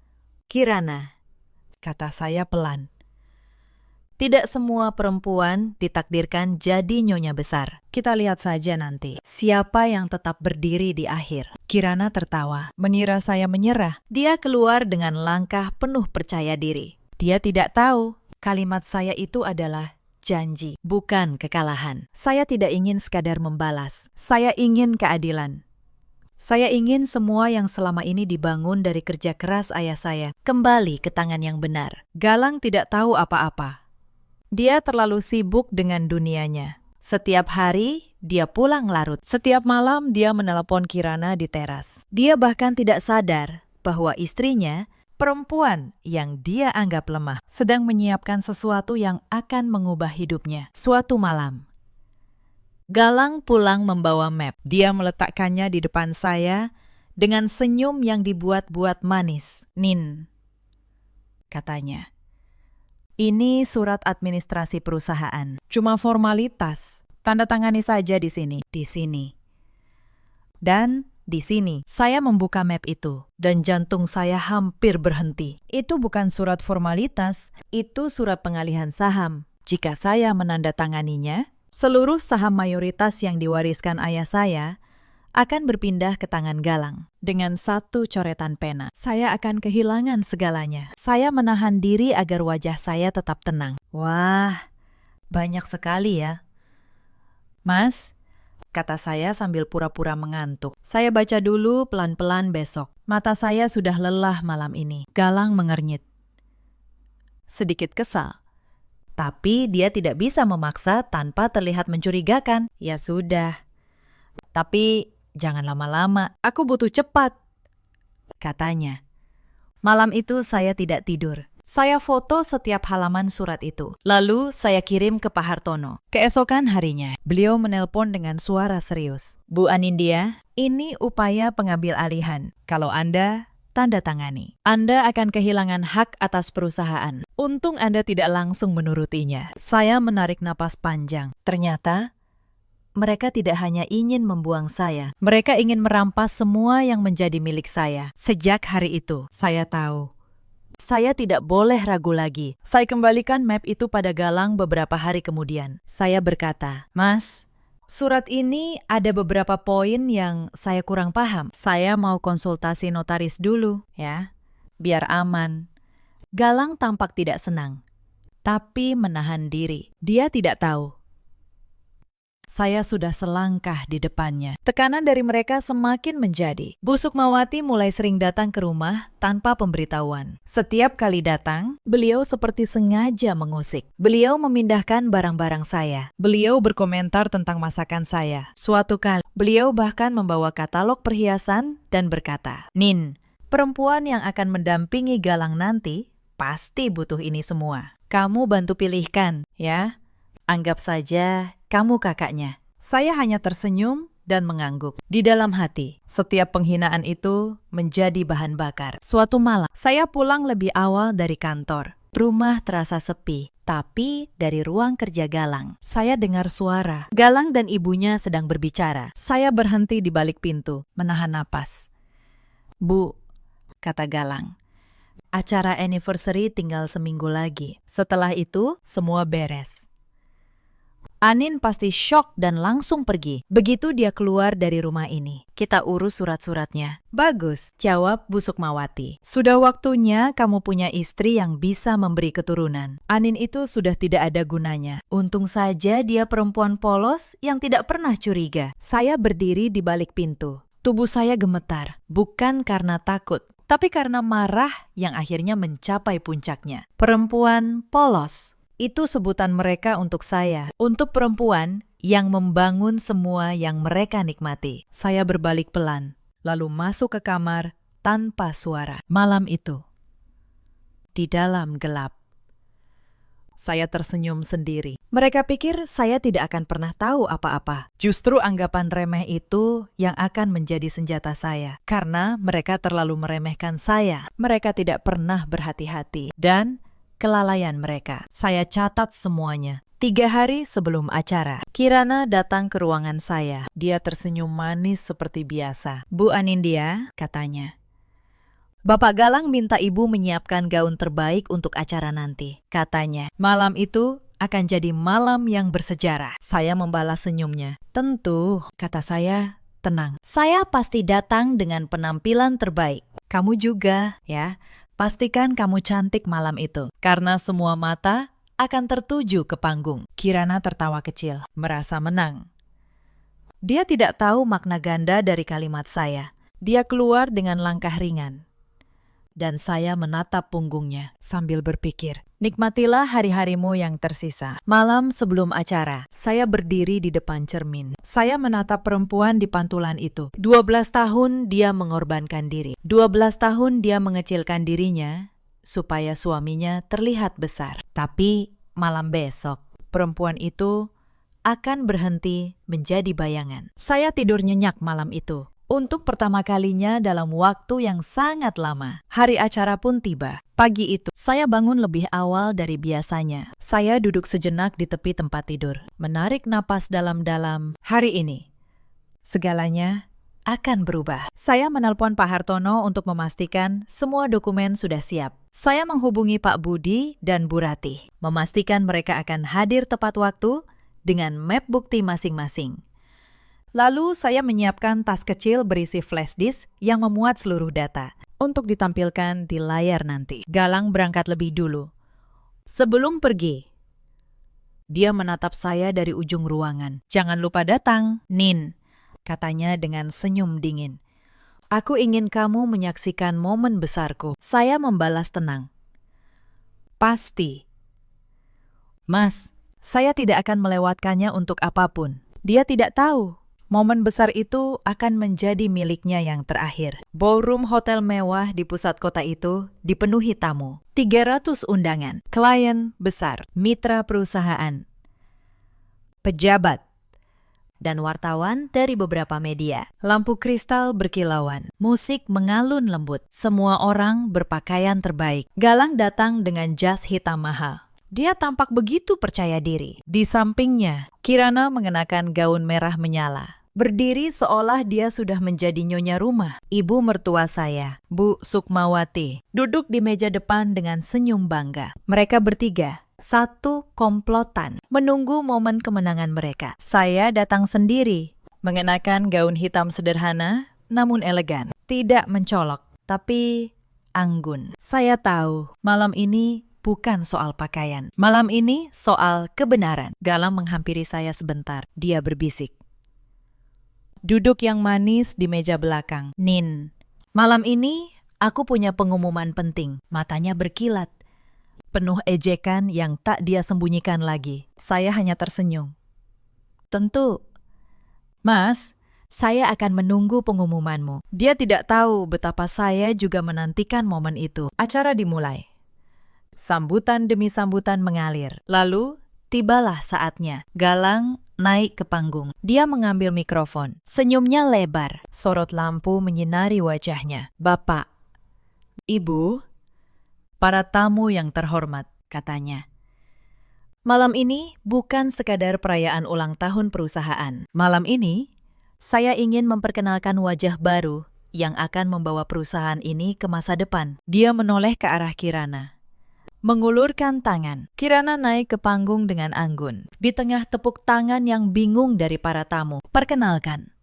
Kirana, kata saya pelan. Tidak semua perempuan ditakdirkan jadi nyonya besar. Kita lihat saja nanti siapa yang tetap berdiri di akhir. Kirana tertawa, mengira saya menyerah. Dia keluar dengan langkah penuh percaya diri. Dia tidak tahu kalimat saya itu adalah janji, bukan kekalahan. Saya tidak ingin sekadar membalas. Saya ingin keadilan. Saya ingin semua yang selama ini dibangun dari kerja keras ayah saya kembali ke tangan yang benar. Galang tidak tahu apa-apa. Dia terlalu sibuk dengan dunianya. Setiap hari, dia pulang larut. Setiap malam, dia menelepon Kirana di teras. Dia bahkan tidak sadar bahwa istrinya, perempuan yang dia anggap lemah, sedang menyiapkan sesuatu yang akan mengubah hidupnya. Suatu malam, Galang pulang membawa map. Dia meletakkannya di depan saya dengan senyum yang dibuat-buat manis. Nin, katanya, ini surat administrasi perusahaan. Cuma formalitas. Tanda tangani saja di sini. Di sini. Dan di sini, saya membuka map itu, dan jantung saya hampir berhenti. Itu bukan surat formalitas, itu surat pengalihan saham. Jika saya menandatanganinya, seluruh saham mayoritas yang diwariskan ayah saya akan berpindah ke tangan Galang. Dengan satu coretan pena, saya akan kehilangan segalanya. Saya menahan diri agar wajah saya tetap tenang. Wah, banyak sekali ya. Mas, kata saya sambil pura-pura mengantuk. Saya baca dulu pelan-pelan besok. Mata saya sudah lelah malam ini. Galang mengernyit. Sedikit kesal. Tapi dia tidak bisa memaksa tanpa terlihat mencurigakan. Ya sudah. Tapi jangan lama-lama. Aku butuh cepat, katanya. Malam itu saya tidak tidur. Saya foto setiap halaman surat itu. Lalu saya kirim ke Pak Hartono. Keesokan harinya, beliau menelpon dengan suara serius. Bu Anindya, ini upaya pengambil alihan. Kalau Anda tanda tangani, Anda akan kehilangan hak atas perusahaan. Untung Anda tidak langsung menurutinya. Saya menarik napas panjang. Ternyata mereka tidak hanya ingin membuang saya. Mereka ingin merampas semua yang menjadi milik saya. Sejak hari itu, saya tahu. Saya tidak boleh ragu lagi. Saya kembalikan map itu pada Galang beberapa hari kemudian. Saya berkata, Mas, surat ini ada beberapa poin yang saya kurang paham. Saya mau konsultasi notaris dulu, ya, biar aman. Galang tampak tidak senang, tapi menahan diri. Dia tidak tahu. Saya sudah selangkah di depannya. Tekanan dari mereka semakin menjadi. Bu Sukmawati mulai sering datang ke rumah tanpa pemberitahuan. Setiap kali datang, beliau seperti sengaja mengusik. Beliau memindahkan barang-barang saya. Beliau berkomentar tentang masakan saya. Suatu kali, beliau bahkan membawa katalog perhiasan dan berkata, Nin, perempuan yang akan mendampingi Galang nanti pasti butuh ini semua. Kamu bantu pilihkan, ya. Anggap saja kamu kakaknya. Saya hanya tersenyum dan mengangguk. Di dalam hati, setiap penghinaan itu menjadi bahan bakar. Suatu malam, saya pulang lebih awal dari kantor. Rumah terasa sepi, tapi dari ruang kerja Galang, saya dengar suara. Galang dan ibunya sedang berbicara. Saya berhenti di balik pintu, menahan napas. Bu, kata Galang, acara anniversary tinggal seminggu lagi. Setelah itu, semua beres. Anin pasti syok dan langsung pergi. Begitu dia keluar dari rumah ini, kita urus surat-suratnya. Bagus, jawab Bu Sukmawati. Sudah waktunya kamu punya istri yang bisa memberi keturunan. Anin itu sudah tidak ada gunanya. Untung saja dia perempuan polos yang tidak pernah curiga. Saya berdiri di balik pintu. Tubuh saya gemetar, bukan karena takut, tapi karena marah yang akhirnya mencapai puncaknya. Perempuan polos. Itu sebutan mereka untuk saya. Untuk perempuan yang membangun semua yang mereka nikmati. Saya berbalik pelan, lalu masuk ke kamar tanpa suara. Malam itu, di dalam gelap, saya tersenyum sendiri. Mereka pikir saya tidak akan pernah tahu apa-apa. Justru anggapan remeh itu yang akan menjadi senjata saya. Karena mereka terlalu meremehkan saya. Mereka tidak pernah berhati-hati. Dan kelalaian mereka. Saya catat semuanya. 3 hari sebelum acara, Kirana datang ke ruangan saya. Dia tersenyum manis seperti biasa. "Bu Anindya," katanya, "Bapak Galang minta ibu menyiapkan gaun terbaik untuk acara nanti," katanya. "Malam itu akan jadi malam yang bersejarah." Saya membalas senyumnya. "Tentu," kata saya, tenang. "Saya pasti datang dengan penampilan terbaik. Kamu juga, ya. Pastikan kamu cantik malam itu. Karena semua mata akan tertuju ke panggung." Kirana tertawa kecil, merasa menang. Dia tidak tahu makna ganda dari kalimat saya. Dia keluar dengan langkah ringan. Dan saya menatap punggungnya sambil berpikir, nikmatilah hari-harimu yang tersisa. Malam sebelum acara, saya berdiri di depan cermin. Saya menatap perempuan di pantulan itu. 12 tahun dia mengorbankan diri. 12 tahun dia mengecilkan dirinya supaya suaminya terlihat besar. Tapi malam besok, perempuan itu akan berhenti menjadi bayangan. Saya tidur nyenyak malam itu. Untuk pertama kalinya dalam waktu yang sangat lama, hari acara pun tiba. Pagi itu, saya bangun lebih awal dari biasanya. Saya duduk sejenak di tepi tempat tidur, menarik napas dalam-dalam. Hari ini, segalanya akan berubah. Saya menelpon Pak Hartono untuk memastikan semua dokumen sudah siap. Saya menghubungi Pak Budi dan Bu Ratih, memastikan mereka akan hadir tepat waktu dengan map bukti masing-masing. Lalu saya menyiapkan tas kecil berisi flash disk yang memuat seluruh data untuk ditampilkan di layar nanti. Galang berangkat lebih dulu. Sebelum pergi, dia menatap saya dari ujung ruangan. "Jangan lupa datang, Nin," katanya dengan senyum dingin. "Aku ingin kamu menyaksikan momen besarku." Saya membalas tenang. "Pasti." "Mas, saya tidak akan melewatkannya untuk apapun." Dia tidak tahu. Momen besar itu akan menjadi miliknya yang terakhir. Ballroom hotel mewah di pusat kota itu dipenuhi tamu. 300 undangan, klien besar, mitra perusahaan, pejabat, dan wartawan dari beberapa media. Lampu kristal berkilauan, musik mengalun lembut. Semua orang berpakaian terbaik. Galang datang dengan jas hitam mahal. Dia tampak begitu percaya diri. Di sampingnya, Kirana mengenakan gaun merah menyala. Berdiri seolah dia sudah menjadi nyonya rumah. Ibu mertua saya, Bu Sukmawati, duduk di meja depan dengan senyum bangga. Mereka bertiga, satu komplotan, menunggu momen kemenangan mereka. Saya datang sendiri, mengenakan gaun hitam sederhana, namun elegan. Tidak mencolok, tapi anggun. Saya tahu, malam ini bukan soal pakaian. Malam ini soal kebenaran. Galang menghampiri saya sebentar. Dia berbisik. Duduk yang manis di meja belakang. "Nin, malam ini aku punya pengumuman penting." Matanya berkilat, penuh ejekan yang tak dia sembunyikan lagi. Saya hanya tersenyum. "Tentu, Mas, saya akan menunggu pengumumanmu." Dia tidak tahu betapa saya juga menantikan momen itu. Acara dimulai. Sambutan demi sambutan mengalir. Lalu, tibalah saatnya. Galang naik ke panggung. Dia mengambil mikrofon. Senyumnya lebar. Sorot lampu menyinari wajahnya. "Bapak, Ibu, para tamu yang terhormat," katanya. "Malam ini bukan sekadar perayaan ulang tahun perusahaan. Malam ini, saya ingin memperkenalkan wajah baru yang akan membawa perusahaan ini ke masa depan." Dia menoleh ke arah Kirana, mengulurkan tangan. Kirana naik ke panggung dengan anggun. Di tengah tepuk tangan yang bingung dari para tamu. "Perkenalkan,"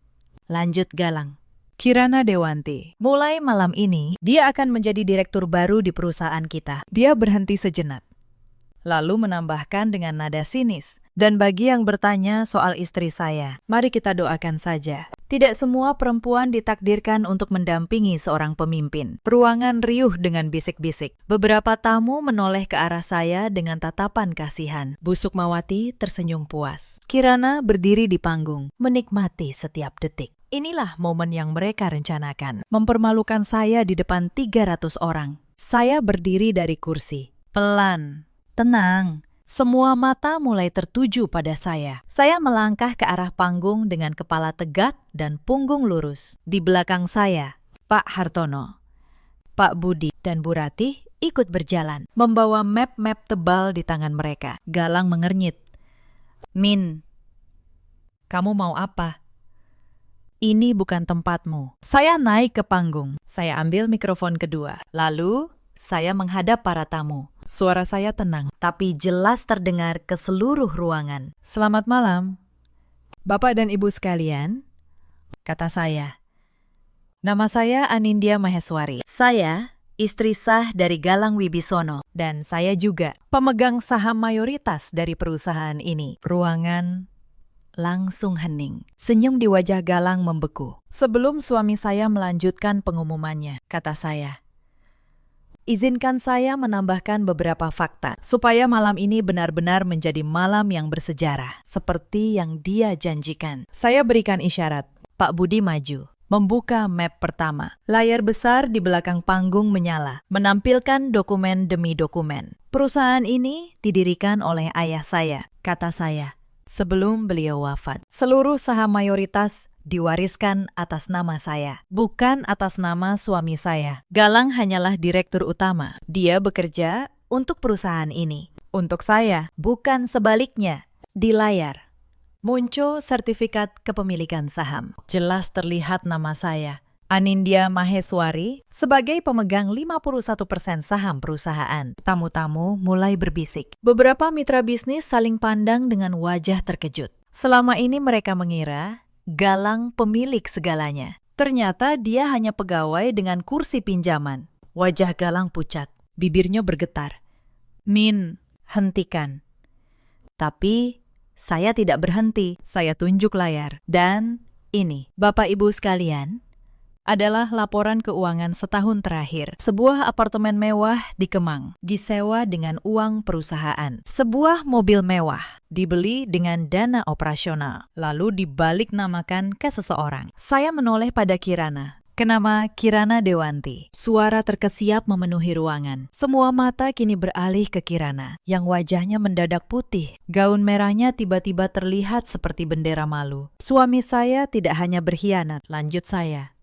lanjut Galang, "Kirana Dewanti. Mulai malam ini, dia akan menjadi direktur baru di perusahaan kita." Dia berhenti sejenak, lalu menambahkan dengan nada sinis, "Dan bagi yang bertanya soal istri saya, mari kita doakan saja. Tidak semua perempuan ditakdirkan untuk mendampingi seorang pemimpin. Ruangan riuh dengan bisik-bisik. Beberapa tamu menoleh ke arah saya dengan tatapan kasihan. Bu Sukmawati tersenyum puas. Kirana berdiri di panggung, menikmati setiap detik. Inilah momen yang mereka rencanakan. Mempermalukan saya di depan 300 orang. Saya berdiri dari kursi. Pelan. Tenang. Semua mata mulai tertuju pada saya. Saya melangkah ke arah panggung dengan kepala tegak dan punggung lurus. Di belakang saya, Pak Hartono, Pak Budi, dan Bu Ratih ikut berjalan, membawa map-map tebal di tangan mereka. Galang mengernyit. Min, kamu mau apa? Ini bukan tempatmu. Saya naik ke panggung. Saya ambil mikrofon kedua. Lalu, saya menghadap para tamu. Suara saya tenang, tapi jelas terdengar ke seluruh ruangan. Selamat malam, Bapak dan Ibu sekalian, kata saya. Nama saya Anindya Maheswari. Saya istri sah dari Galang Wibisono, dan saya juga pemegang saham mayoritas dari perusahaan ini. Ruangan langsung hening. Senyum di wajah Galang membeku. Sebelum suami saya melanjutkan pengumumannya, kata saya, izinkan saya menambahkan beberapa fakta, supaya malam ini benar-benar menjadi malam yang bersejarah, seperti yang dia janjikan. Saya berikan isyarat. Pak Budi maju, membuka map pertama. Layar besar di belakang panggung menyala, menampilkan dokumen demi dokumen. Perusahaan ini didirikan oleh ayah saya, kata saya, sebelum beliau wafat. Seluruh saham mayoritas diwariskan atas nama saya, bukan atas nama suami saya. Galang hanyalah direktur utama. Dia bekerja untuk perusahaan ini. Untuk saya, bukan sebaliknya. Di layar muncul sertifikat kepemilikan saham. Jelas terlihat nama saya, Anindya Maheswari, sebagai pemegang 51% saham perusahaan. Tamu-tamu mulai berbisik. Beberapa mitra bisnis saling pandang dengan wajah terkejut. Selama ini mereka mengira Galang pemilik segalanya. Ternyata dia hanya pegawai dengan kursi pinjaman. Wajah Galang pucat, bibirnya bergetar. Min, hentikan. Tapi saya tidak berhenti. Saya tunjuk layar. Dan ini, Bapak Ibu sekalian, adalah laporan keuangan setahun terakhir. Sebuah apartemen mewah di Kemang, disewa dengan uang perusahaan. Sebuah mobil mewah, dibeli dengan dana operasional, lalu dibalik namakan ke seseorang. Saya menoleh pada Kirana. Kenama Kirana Dewanti. Suara terkesiap memenuhi ruangan. Semua mata kini beralih ke Kirana, yang wajahnya mendadak putih. Gaun merahnya tiba-tiba terlihat seperti bendera malu. Suami saya tidak hanya berkhianat, lanjut saya.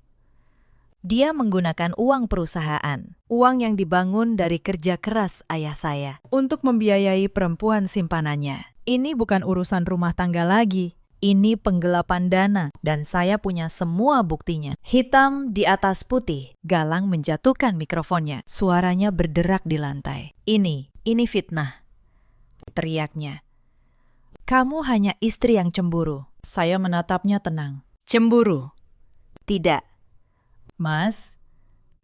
Dia menggunakan uang perusahaan, uang yang dibangun dari kerja keras ayah saya, untuk membiayai perempuan simpanannya. Ini bukan urusan rumah tangga lagi. Ini penggelapan dana, dan saya punya semua buktinya. Hitam di atas putih. Galang menjatuhkan mikrofonnya. Suaranya berderak di lantai. Ini fitnah, teriaknya. Kamu hanya istri yang cemburu. Saya menatapnya tenang. Cemburu? Tidak. Mas,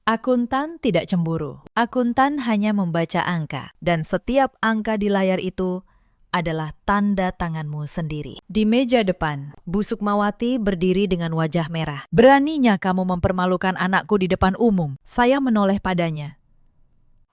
akuntan tidak cemburu. Akuntan hanya membaca angka, dan setiap angka di layar itu adalah tanda tanganmu sendiri. Di meja depan, Bu Sukmawati berdiri dengan wajah merah. Beraninya kamu mempermalukan anakku di depan umum. Saya menoleh padanya.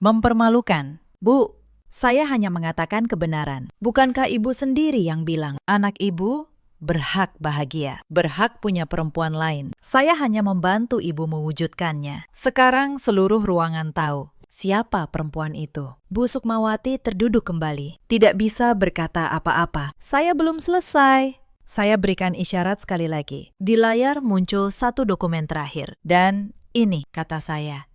Mempermalukan? Bu, saya hanya mengatakan kebenaran. Bukankah ibu sendiri yang bilang, anak ibu berhak bahagia, berhak punya perempuan lain. Saya hanya membantu ibu mewujudkannya. Sekarang seluruh ruangan tahu siapa perempuan itu. Bu Sukmawati terduduk kembali. Tidak bisa berkata apa-apa. Saya belum selesai. Saya berikan isyarat sekali lagi. Di layar muncul satu dokumen terakhir. Dan ini, kata saya,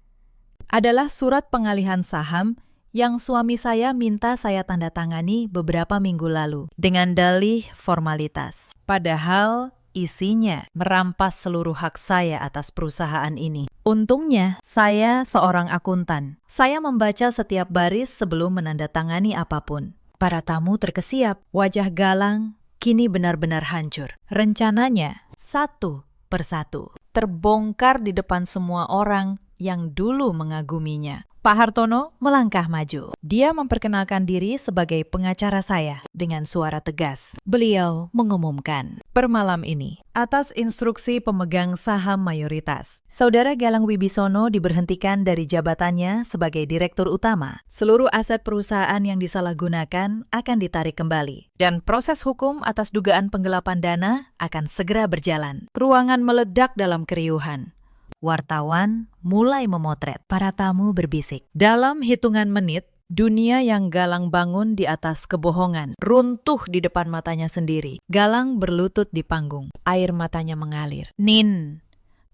adalah surat pengalihan saham yang suami saya minta saya tanda tangani beberapa minggu lalu dengan dalih formalitas. Padahal isinya merampas seluruh hak saya atas perusahaan ini. Untungnya, saya seorang akuntan. Saya membaca setiap baris sebelum menandatangani apapun. Para tamu terkesiap. Wajah Galang kini benar-benar hancur. Rencananya, satu persatu terbongkar di depan semua orang yang dulu mengaguminya. Pak Hartono melangkah maju. Dia memperkenalkan diri sebagai pengacara saya dengan suara tegas. Beliau mengumumkan, per malam ini, atas instruksi pemegang saham mayoritas, Saudara Galang Wibisono diberhentikan dari jabatannya sebagai Direktur Utama. Seluruh aset perusahaan yang disalahgunakan akan ditarik kembali. Dan proses hukum atas dugaan penggelapan dana akan segera berjalan. Ruangan meledak dalam keriuhan. Wartawan mulai memotret. Para tamu berbisik. Dalam hitungan menit, dunia yang Galang bangun di atas kebohongan runtuh di depan matanya sendiri. Galang berlutut di panggung. Air matanya mengalir. Nin,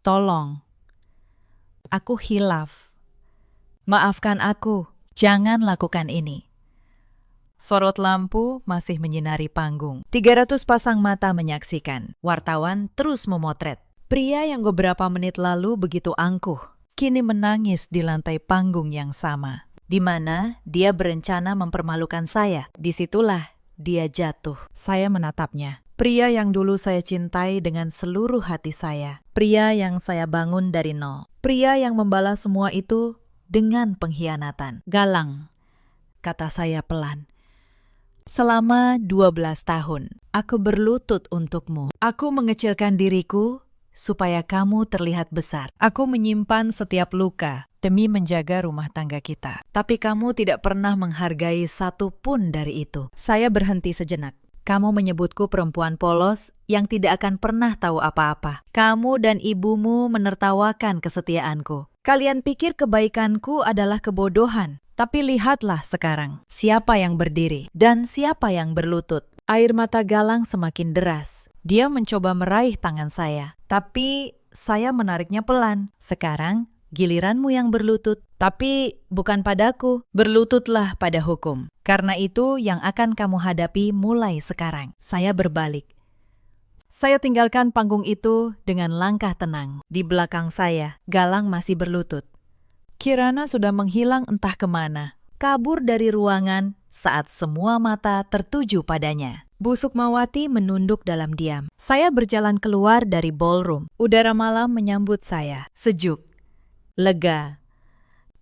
tolong. Aku hilaf. Maafkan aku. Jangan lakukan ini. Sorot lampu masih menyinari panggung. 300 pasang mata menyaksikan. Wartawan terus memotret. Pria yang beberapa menit lalu begitu angkuh, kini menangis di lantai panggung yang sama, di mana dia berencana mempermalukan saya. Disitulah dia jatuh. Saya menatapnya. Pria yang dulu saya cintai dengan seluruh hati saya. Pria yang saya bangun dari nol. Pria yang membalas semua itu dengan pengkhianatan. Galang, kata saya pelan. Selama 12 tahun, aku berlutut untukmu. Aku mengecilkan diriku supaya kamu terlihat besar. Aku menyimpan setiap luka demi menjaga rumah tangga kita. Tapi kamu tidak pernah menghargai satu pun dari itu. Saya berhenti sejenak. Kamu menyebutku perempuan polos yang tidak akan pernah tahu apa-apa. Kamu dan ibumu menertawakan kesetiaanku. Kalian pikir kebaikanku adalah kebodohan. Tapi lihatlah sekarang, siapa yang berdiri dan siapa yang berlutut. Air mata Galang semakin deras. Dia mencoba meraih tangan saya, tapi saya menariknya pelan. Sekarang, giliranmu yang berlutut. Tapi bukan padaku, berlututlah pada hukum. Karena itu yang akan kamu hadapi mulai sekarang. Saya berbalik. Saya tinggalkan panggung itu dengan langkah tenang. Di belakang saya, Galang masih berlutut. Kirana sudah menghilang entah kemana. Kabur dari ruangan saat semua mata tertuju padanya. Bu Sukmawati menunduk dalam diam. Saya berjalan keluar dari ballroom. Udara malam menyambut saya. Sejuk, lega.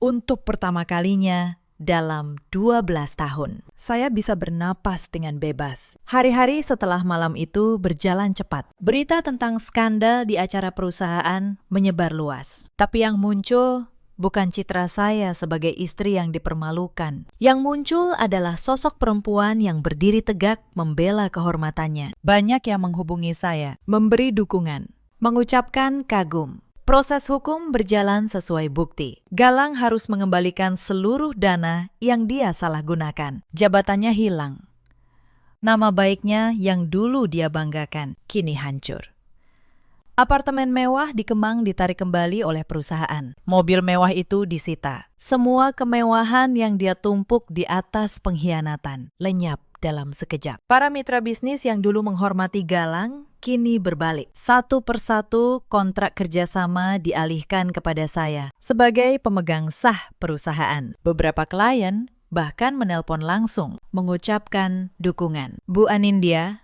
Untuk pertama kalinya dalam 12 tahun, saya bisa bernapas dengan bebas. Hari-hari setelah malam itu berjalan cepat. Berita tentang skandal di acara perusahaan menyebar luas. Tapi yang muncul bukan citra saya sebagai istri yang dipermalukan. Yang muncul adalah sosok perempuan yang berdiri tegak membela kehormatannya. Banyak yang menghubungi saya, memberi dukungan, mengucapkan kagum. Proses hukum berjalan sesuai bukti. Galang harus mengembalikan seluruh dana yang dia salahgunakan. Jabatannya hilang. Nama baiknya yang dulu dia banggakan, kini hancur. Apartemen mewah di Kemang ditarik kembali oleh perusahaan. Mobil mewah itu disita. Semua kemewahan yang dia tumpuk di atas pengkhianatan lenyap dalam sekejap. Para mitra bisnis yang dulu menghormati Galang kini berbalik. Satu persatu kontrak kerjasama dialihkan kepada saya sebagai pemegang sah perusahaan. Beberapa klien bahkan menelpon langsung mengucapkan dukungan. Bu Anindya,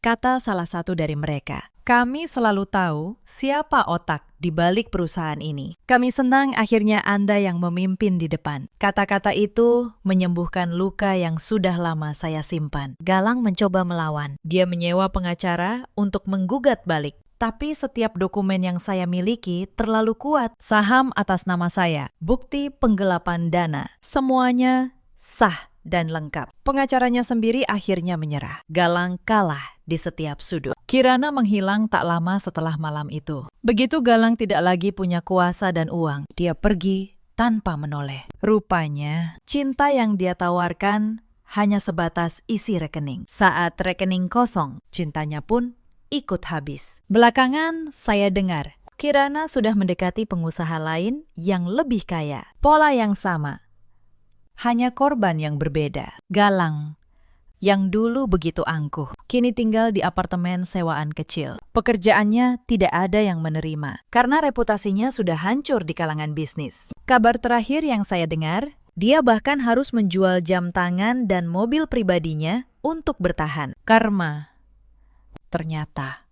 kata salah satu dari mereka, kami selalu tahu siapa otak di balik perusahaan ini. Kami senang akhirnya Anda yang memimpin di depan. Kata-kata itu menyembuhkan luka yang sudah lama saya simpan. Galang mencoba melawan. Dia menyewa pengacara untuk menggugat balik. Tapi setiap dokumen yang saya miliki terlalu kuat. Saham atas nama saya, bukti penggelapan dana, semuanya sah dan lengkap. Pengacaranya sendiri akhirnya menyerah. Galang kalah di setiap sudut. Kirana menghilang tak lama setelah malam itu. Begitu Galang tidak lagi punya kuasa dan uang, dia pergi tanpa menoleh. Rupanya, cinta yang dia tawarkan hanya sebatas isi rekening. Saat rekening kosong, cintanya pun ikut habis. Belakangan, saya dengar, Kirana sudah mendekati pengusaha lain yang lebih kaya. Pola yang sama. Hanya korban yang berbeda. Galang, yang dulu begitu angkuh, kini tinggal di apartemen sewaan kecil. Pekerjaannya tidak ada yang menerima, karena reputasinya sudah hancur di kalangan bisnis. Kabar terakhir yang saya dengar, dia bahkan harus menjual jam tangan dan mobil pribadinya untuk bertahan. Karma, ternyata.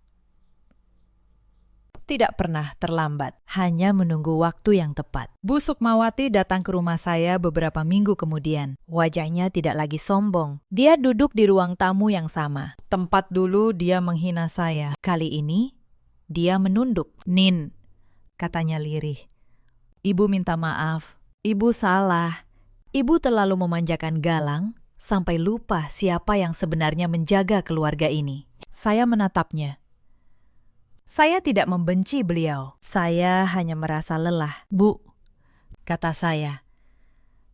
tidak pernah terlambat, hanya menunggu waktu yang tepat. Bu Sukmawati datang ke rumah saya beberapa minggu kemudian. Wajahnya tidak lagi sombong. Dia duduk di ruang tamu yang sama. Tempat dulu dia menghina saya. Kali ini, dia menunduk. "Nin," katanya lirih. "Ibu minta maaf. Ibu salah. Ibu terlalu memanjakan Galang sampai lupa siapa yang sebenarnya menjaga keluarga ini." Saya menatapnya. Saya tidak membenci beliau. Saya hanya merasa lelah. "Bu," kata saya.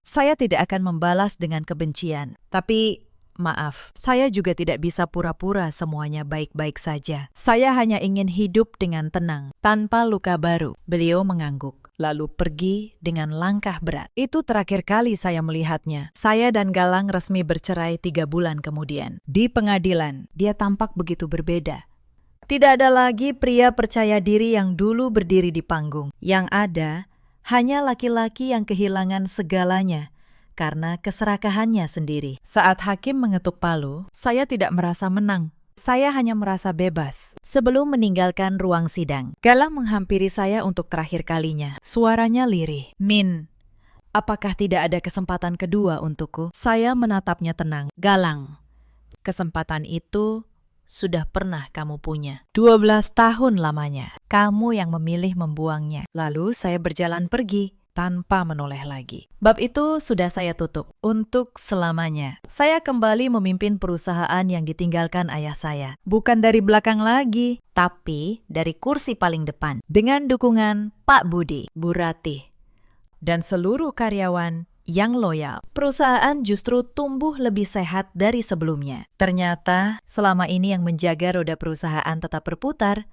"Saya tidak akan membalas dengan kebencian. Tapi, maaf, saya juga tidak bisa pura-pura semuanya baik-baik saja. Saya hanya ingin hidup dengan tenang, tanpa luka baru." Beliau mengangguk, lalu pergi dengan langkah berat. Itu terakhir kali saya melihatnya. Saya dan Galang resmi bercerai 3 bulan kemudian. Di pengadilan, dia tampak begitu berbeda. Tidak ada lagi pria percaya diri yang dulu berdiri di panggung. Yang ada hanya laki-laki yang kehilangan segalanya karena keserakahannya sendiri. Saat hakim mengetuk palu, saya tidak merasa menang. Saya hanya merasa bebas. Sebelum meninggalkan ruang sidang, Galang menghampiri saya untuk terakhir kalinya. Suaranya lirih. "Min, apakah tidak ada kesempatan kedua untukku?" Saya menatapnya tenang. "Galang, kesempatan itu sudah pernah kamu punya. 12 tahun lamanya. Kamu yang memilih membuangnya." Lalu saya berjalan pergi tanpa menoleh lagi. Bab itu sudah saya tutup. Untuk selamanya. Saya kembali memimpin perusahaan yang ditinggalkan ayah saya. Bukan dari belakang lagi, tapi dari kursi paling depan. Dengan dukungan Pak Budi, Bu Ratih, dan seluruh karyawan yang loyal. Perusahaan justru tumbuh lebih sehat dari sebelumnya. Ternyata selama ini yang menjaga roda perusahaan tetap berputar,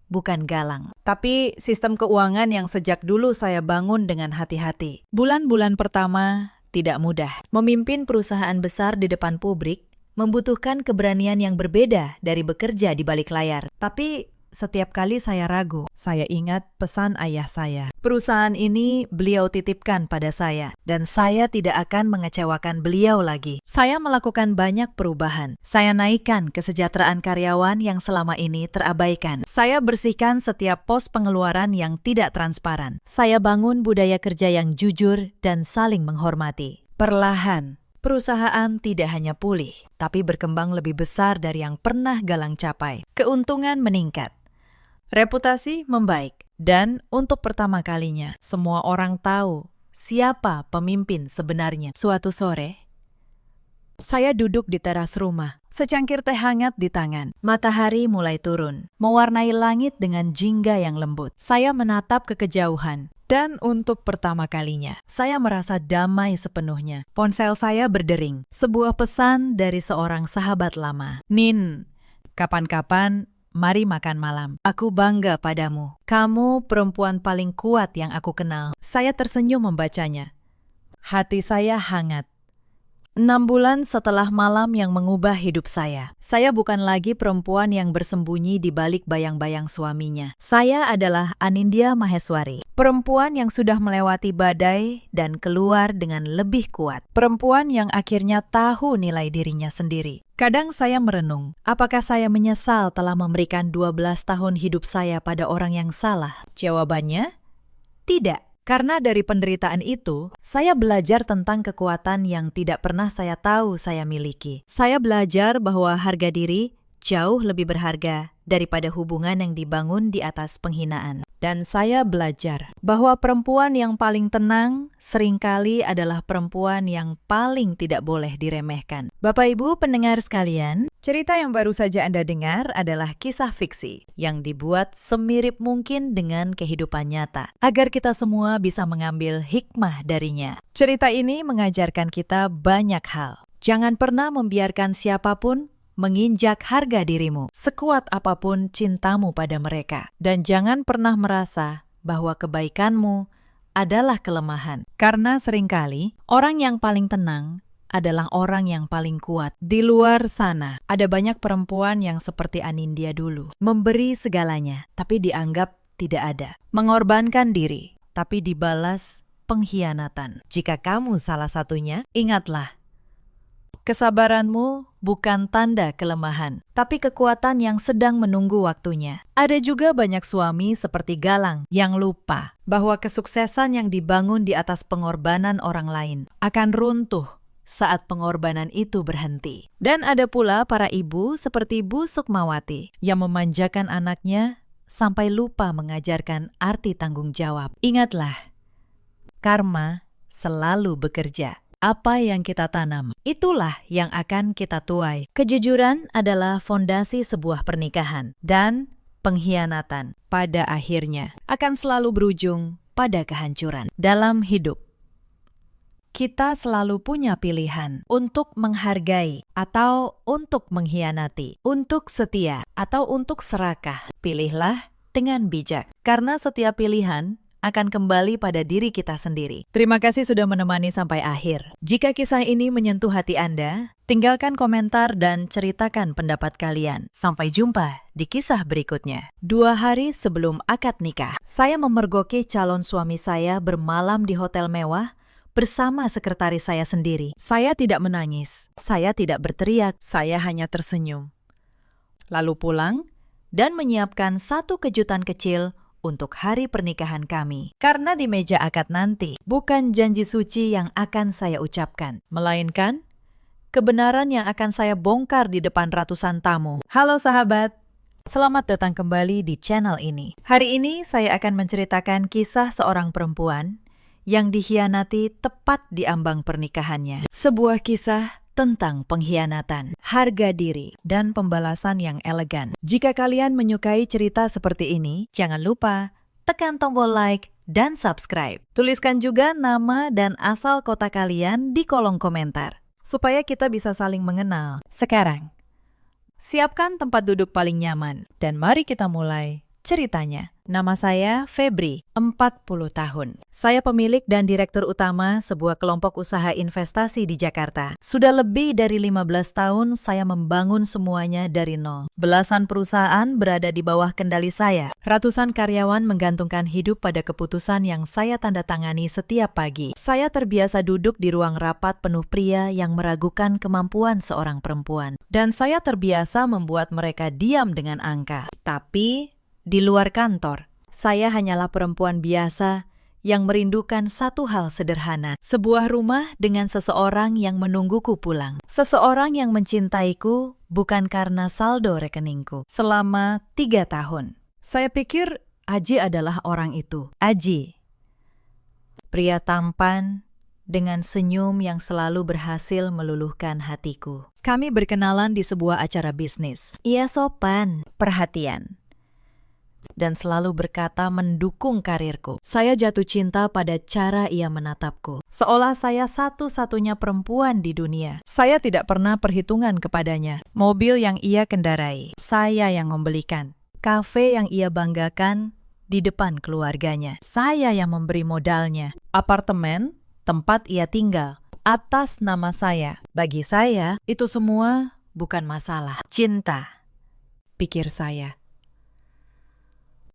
bukan Galang, tapi sistem keuangan yang sejak dulu saya bangun dengan hati-hati. Bulan-bulan pertama tidak mudah. Memimpin perusahaan besar di depan publik membutuhkan keberanian yang berbeda dari bekerja di balik layar. Tapi setiap kali saya ragu, saya ingat pesan ayah saya. Perusahaan ini beliau titipkan pada saya, dan saya tidak akan mengecewakan beliau lagi. Saya melakukan banyak perubahan. Saya naikkan kesejahteraan karyawan yang selama ini terabaikan. Saya bersihkan setiap pos pengeluaran yang tidak transparan. Saya bangun budaya kerja yang jujur dan saling menghormati. Perlahan, perusahaan tidak hanya pulih, tapi berkembang lebih besar dari yang pernah Galang capai. Keuntungan meningkat. Reputasi membaik, dan untuk pertama kalinya, semua orang tahu siapa pemimpin sebenarnya. Suatu sore, saya duduk di teras rumah, secangkir teh hangat di tangan. Matahari mulai turun, mewarnai langit dengan jingga yang lembut. Saya menatap ke kejauhan, dan untuk pertama kalinya, saya merasa damai sepenuhnya. Ponsel saya berdering, sebuah pesan dari seorang sahabat lama. "Nin, kapan-kapan mari makan malam. Aku bangga padamu. Kamu perempuan paling kuat yang aku kenal." Saya tersenyum membacanya. Hati saya hangat. 6 bulan setelah malam yang mengubah hidup saya bukan lagi perempuan yang bersembunyi di balik bayang-bayang suaminya. Saya adalah Anindya Maheswari, perempuan yang sudah melewati badai dan keluar dengan lebih kuat. Perempuan yang akhirnya tahu nilai dirinya sendiri. Kadang saya merenung, apakah saya menyesal telah memberikan 12 tahun hidup saya pada orang yang salah? Jawabannya, tidak. Karena dari penderitaan itu, saya belajar tentang kekuatan yang tidak pernah saya tahu saya miliki. Saya belajar bahwa harga diri jauh lebih berharga daripada hubungan yang dibangun di atas penghinaan. Dan saya belajar bahwa perempuan yang paling tenang seringkali adalah perempuan yang paling tidak boleh diremehkan. Bapak Ibu pendengar sekalian, cerita yang baru saja Anda dengar adalah kisah fiksi yang dibuat semirip mungkin dengan kehidupan nyata, agar kita semua bisa mengambil hikmah darinya. Cerita ini mengajarkan kita banyak hal. Jangan pernah membiarkan siapapun menginjak harga dirimu, sekuat apapun cintamu pada mereka. Dan jangan pernah merasa bahwa kebaikanmu adalah kelemahan. Karena seringkali orang yang paling tenang adalah orang yang paling kuat. Di luar sana, ada banyak perempuan yang seperti Anindya dulu. Memberi segalanya, tapi dianggap tidak ada. Mengorbankan diri, tapi dibalas pengkhianatan. Jika kamu salah satunya, ingatlah, Kesabaranmu bukan tanda kelemahan, tapi kekuatan yang sedang menunggu waktunya. Ada juga banyak suami seperti Galang yang lupa bahwa kesuksesan yang dibangun di atas pengorbanan orang lain akan runtuh saat pengorbanan itu berhenti. Dan ada pula para ibu seperti Bu Sukmawati yang memanjakan anaknya sampai lupa mengajarkan arti tanggung jawab. Ingatlah, karma selalu bekerja. Apa yang kita tanam, itulah yang akan kita tuai. Kejujuran adalah fondasi sebuah pernikahan. Dan pengkhianatan pada akhirnya akan selalu berujung pada kehancuran. Dalam hidup, kita selalu punya pilihan untuk menghargai atau untuk mengkhianati, untuk setia atau untuk serakah. Pilihlah dengan bijak, karena setiap pilihan akan kembali pada diri kita sendiri. Terima kasih sudah menemani sampai akhir. Jika kisah ini menyentuh hati Anda, tinggalkan komentar dan ceritakan pendapat kalian. Sampai jumpa di kisah berikutnya. 2 hari sebelum akad nikah, saya memergoki calon suami saya bermalam di hotel mewah bersama sekretaris saya sendiri. Saya tidak menangis, saya tidak berteriak, saya hanya tersenyum. Lalu pulang dan menyiapkan satu kejutan kecil untuk hari pernikahan kami. Karena di meja akad nanti, bukan janji suci yang akan saya ucapkan, melainkan kebenaran yang akan saya bongkar di depan ratusan tamu. Halo sahabat, selamat datang kembali di channel ini. Hari ini saya akan menceritakan kisah seorang perempuan yang dikhianati tepat di ambang pernikahannya. Sebuah kisah tentang pengkhianatan, harga diri, dan pembalasan yang elegan. Jika kalian menyukai cerita seperti ini, jangan lupa tekan tombol like dan subscribe. Tuliskan juga nama dan asal kota kalian di kolom komentar, supaya kita bisa saling mengenal. Sekarang, siapkan tempat duduk paling nyaman, dan mari kita mulai ceritanya. Nama saya Febri, 40 tahun. Saya pemilik dan direktur utama sebuah kelompok usaha investasi di Jakarta. Sudah lebih dari 15 tahun saya membangun semuanya dari nol. Belasan perusahaan berada di bawah kendali saya. Ratusan karyawan menggantungkan hidup pada keputusan yang saya tanda tangani setiap pagi. Saya terbiasa duduk di ruang rapat penuh pria yang meragukan kemampuan seorang perempuan. Dan saya terbiasa membuat mereka diam dengan angka. Tapi di luar kantor, saya hanyalah perempuan biasa yang merindukan satu hal sederhana. Sebuah rumah dengan seseorang yang menungguku pulang. Seseorang yang mencintaiku bukan karena saldo rekeningku. Selama 3 tahun, saya pikir Aji adalah orang itu. Aji, pria tampan dengan senyum yang selalu berhasil meluluhkan hatiku. Kami berkenalan di sebuah acara bisnis. Ia sopan, perhatian, dan selalu berkata mendukung karirku. Saya jatuh cinta pada cara ia menatapku, seolah saya satu-satunya perempuan di dunia. Saya tidak pernah perhitungan kepadanya. Mobil yang ia kendarai, saya yang membelikan. Kafe yang ia banggakan di depan keluarganya, saya yang memberi modalnya. Apartemen, tempat ia tinggal, atas nama saya. Bagi saya, itu semua bukan masalah. Cinta, pikir saya,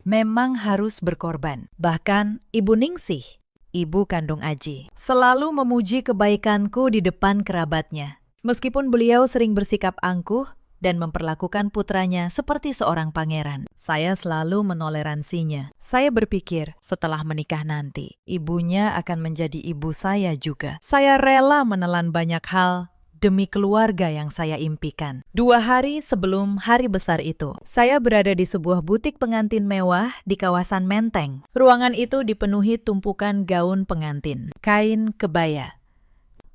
memang harus berkorban. Bahkan Ibu Ningsih, ibu kandung Aji, selalu memuji kebaikanku di depan kerabatnya. Meskipun beliau sering bersikap angkuh dan memperlakukan putranya seperti seorang pangeran, saya selalu menoleransinya. Saya berpikir setelah menikah nanti, ibunya akan menjadi ibu saya juga. Saya rela menelan banyak hal demi keluarga yang saya impikan. 2 hari sebelum hari besar itu, saya berada di sebuah butik pengantin mewah di kawasan Menteng. Ruangan itu dipenuhi tumpukan gaun pengantin, kain kebaya,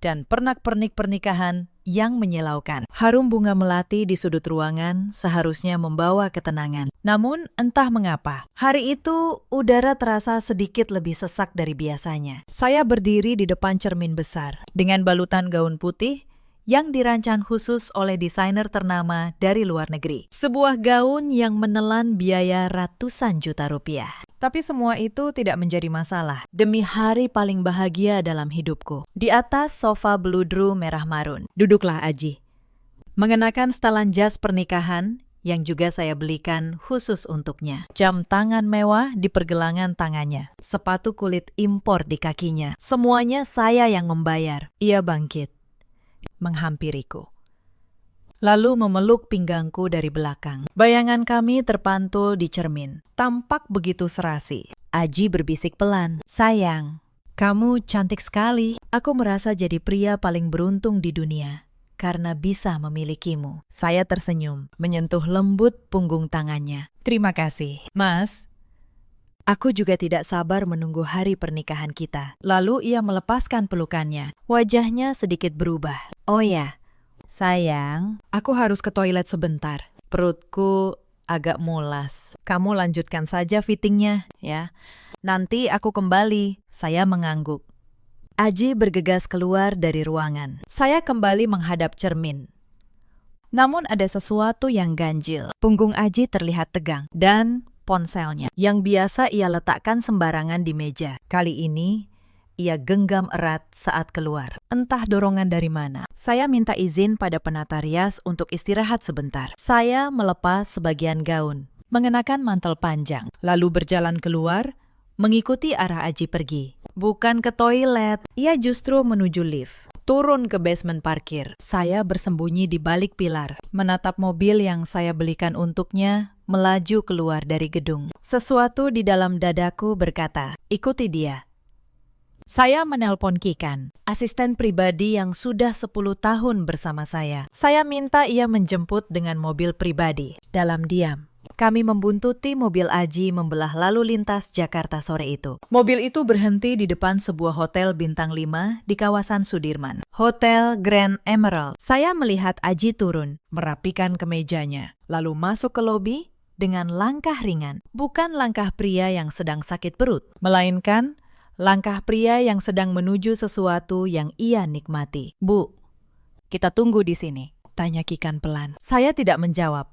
dan pernak-pernik pernikahan yang menyilaukan. Harum bunga melati di sudut ruangan seharusnya membawa ketenangan. Namun entah mengapa, hari itu udara terasa sedikit lebih sesak dari biasanya. Saya berdiri di depan cermin besar dengan balutan gaun putih yang dirancang khusus oleh desainer ternama dari luar negeri. Sebuah gaun yang menelan biaya ratusan juta rupiah. Tapi semua itu tidak menjadi masalah demi hari paling bahagia dalam hidupku. Di atas sofa bludru merah marun, duduklah Aji, mengenakan setelan jas pernikahan yang juga saya belikan khusus untuknya. Jam tangan mewah di pergelangan tangannya, sepatu kulit impor di kakinya. Semuanya saya yang membayar. Ia bangkit menghampiriku. Lalu memeluk pinggangku dari belakang. Bayangan kami terpantul di cermin. Tampak begitu serasi. Aji berbisik pelan, "Sayang, kamu cantik sekali. Aku merasa jadi pria paling beruntung di dunia karena bisa memilikimu." Saya tersenyum, menyentuh lembut punggung tangannya. "Terima kasih, Mas." Aku juga tidak sabar menunggu hari pernikahan kita. Lalu ia melepaskan pelukannya. Wajahnya sedikit berubah. "Oh ya, sayang, aku harus ke toilet sebentar. Perutku agak mulas. Kamu lanjutkan saja fittingnya, ya. Nanti aku kembali." Saya mengangguk. Aji bergegas keluar dari ruangan. Saya kembali menghadap cermin. Namun ada sesuatu yang ganjil. Punggung Aji terlihat tegang dan ponselnya yang biasa ia letakkan sembarangan di meja. Kali ini ia genggam erat saat keluar. Entah dorongan dari mana. Saya minta izin pada penata rias untuk istirahat sebentar. Saya melepas sebagian gaun, mengenakan mantel panjang, lalu berjalan keluar, mengikuti arah Aji pergi. Bukan ke toilet, ia justru menuju lift. Turun ke basement parkir. Saya bersembunyi di balik pilar, menatap mobil yang saya belikan untuknya, melaju keluar dari gedung. Sesuatu di dalam dadaku berkata, "Ikuti dia." Saya menelpon Kikan, asisten pribadi yang sudah 10 tahun bersama saya. Saya minta ia menjemput dengan mobil pribadi. Dalam diam, kami membuntuti mobil Aji membelah lalu lintas Jakarta sore itu. Mobil itu berhenti di depan sebuah hotel bintang 5 di kawasan Sudirman. Hotel Grand Emerald. Saya melihat Aji turun, merapikan kemejanya, lalu masuk ke lobi dengan langkah ringan. Bukan langkah pria yang sedang sakit perut, melainkan langkah pria yang sedang menuju sesuatu yang ia nikmati. "Bu, kita tunggu di sini," tanya Kikan pelan. Saya tidak menjawab.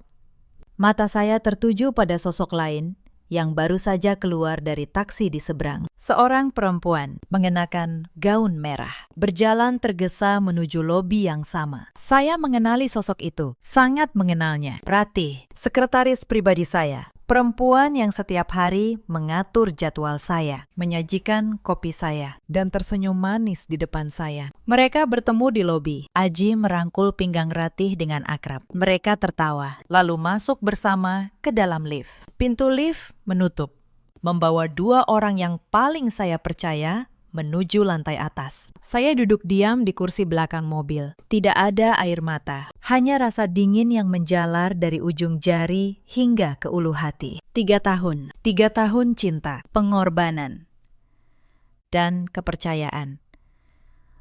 Mata saya tertuju pada sosok lain yang baru saja keluar dari taksi di seberang. Seorang perempuan mengenakan gaun merah, berjalan tergesa menuju lobi yang sama. Saya mengenali sosok itu, sangat mengenalnya. Ratih, sekretaris pribadi saya. Perempuan yang setiap hari mengatur jadwal saya, menyajikan kopi saya, dan tersenyum manis di depan saya. Mereka bertemu di lobi. Aji merangkul pinggang Ratih dengan akrab. Mereka tertawa, lalu masuk bersama ke dalam lift. Pintu lift menutup, membawa 2 orang yang paling saya percaya menuju lantai atas. Saya duduk diam di kursi belakang mobil. Tidak ada air mata, hanya rasa dingin yang menjalar dari ujung jari hingga ke ulu hati. 3 tahun cinta, pengorbanan, dan kepercayaan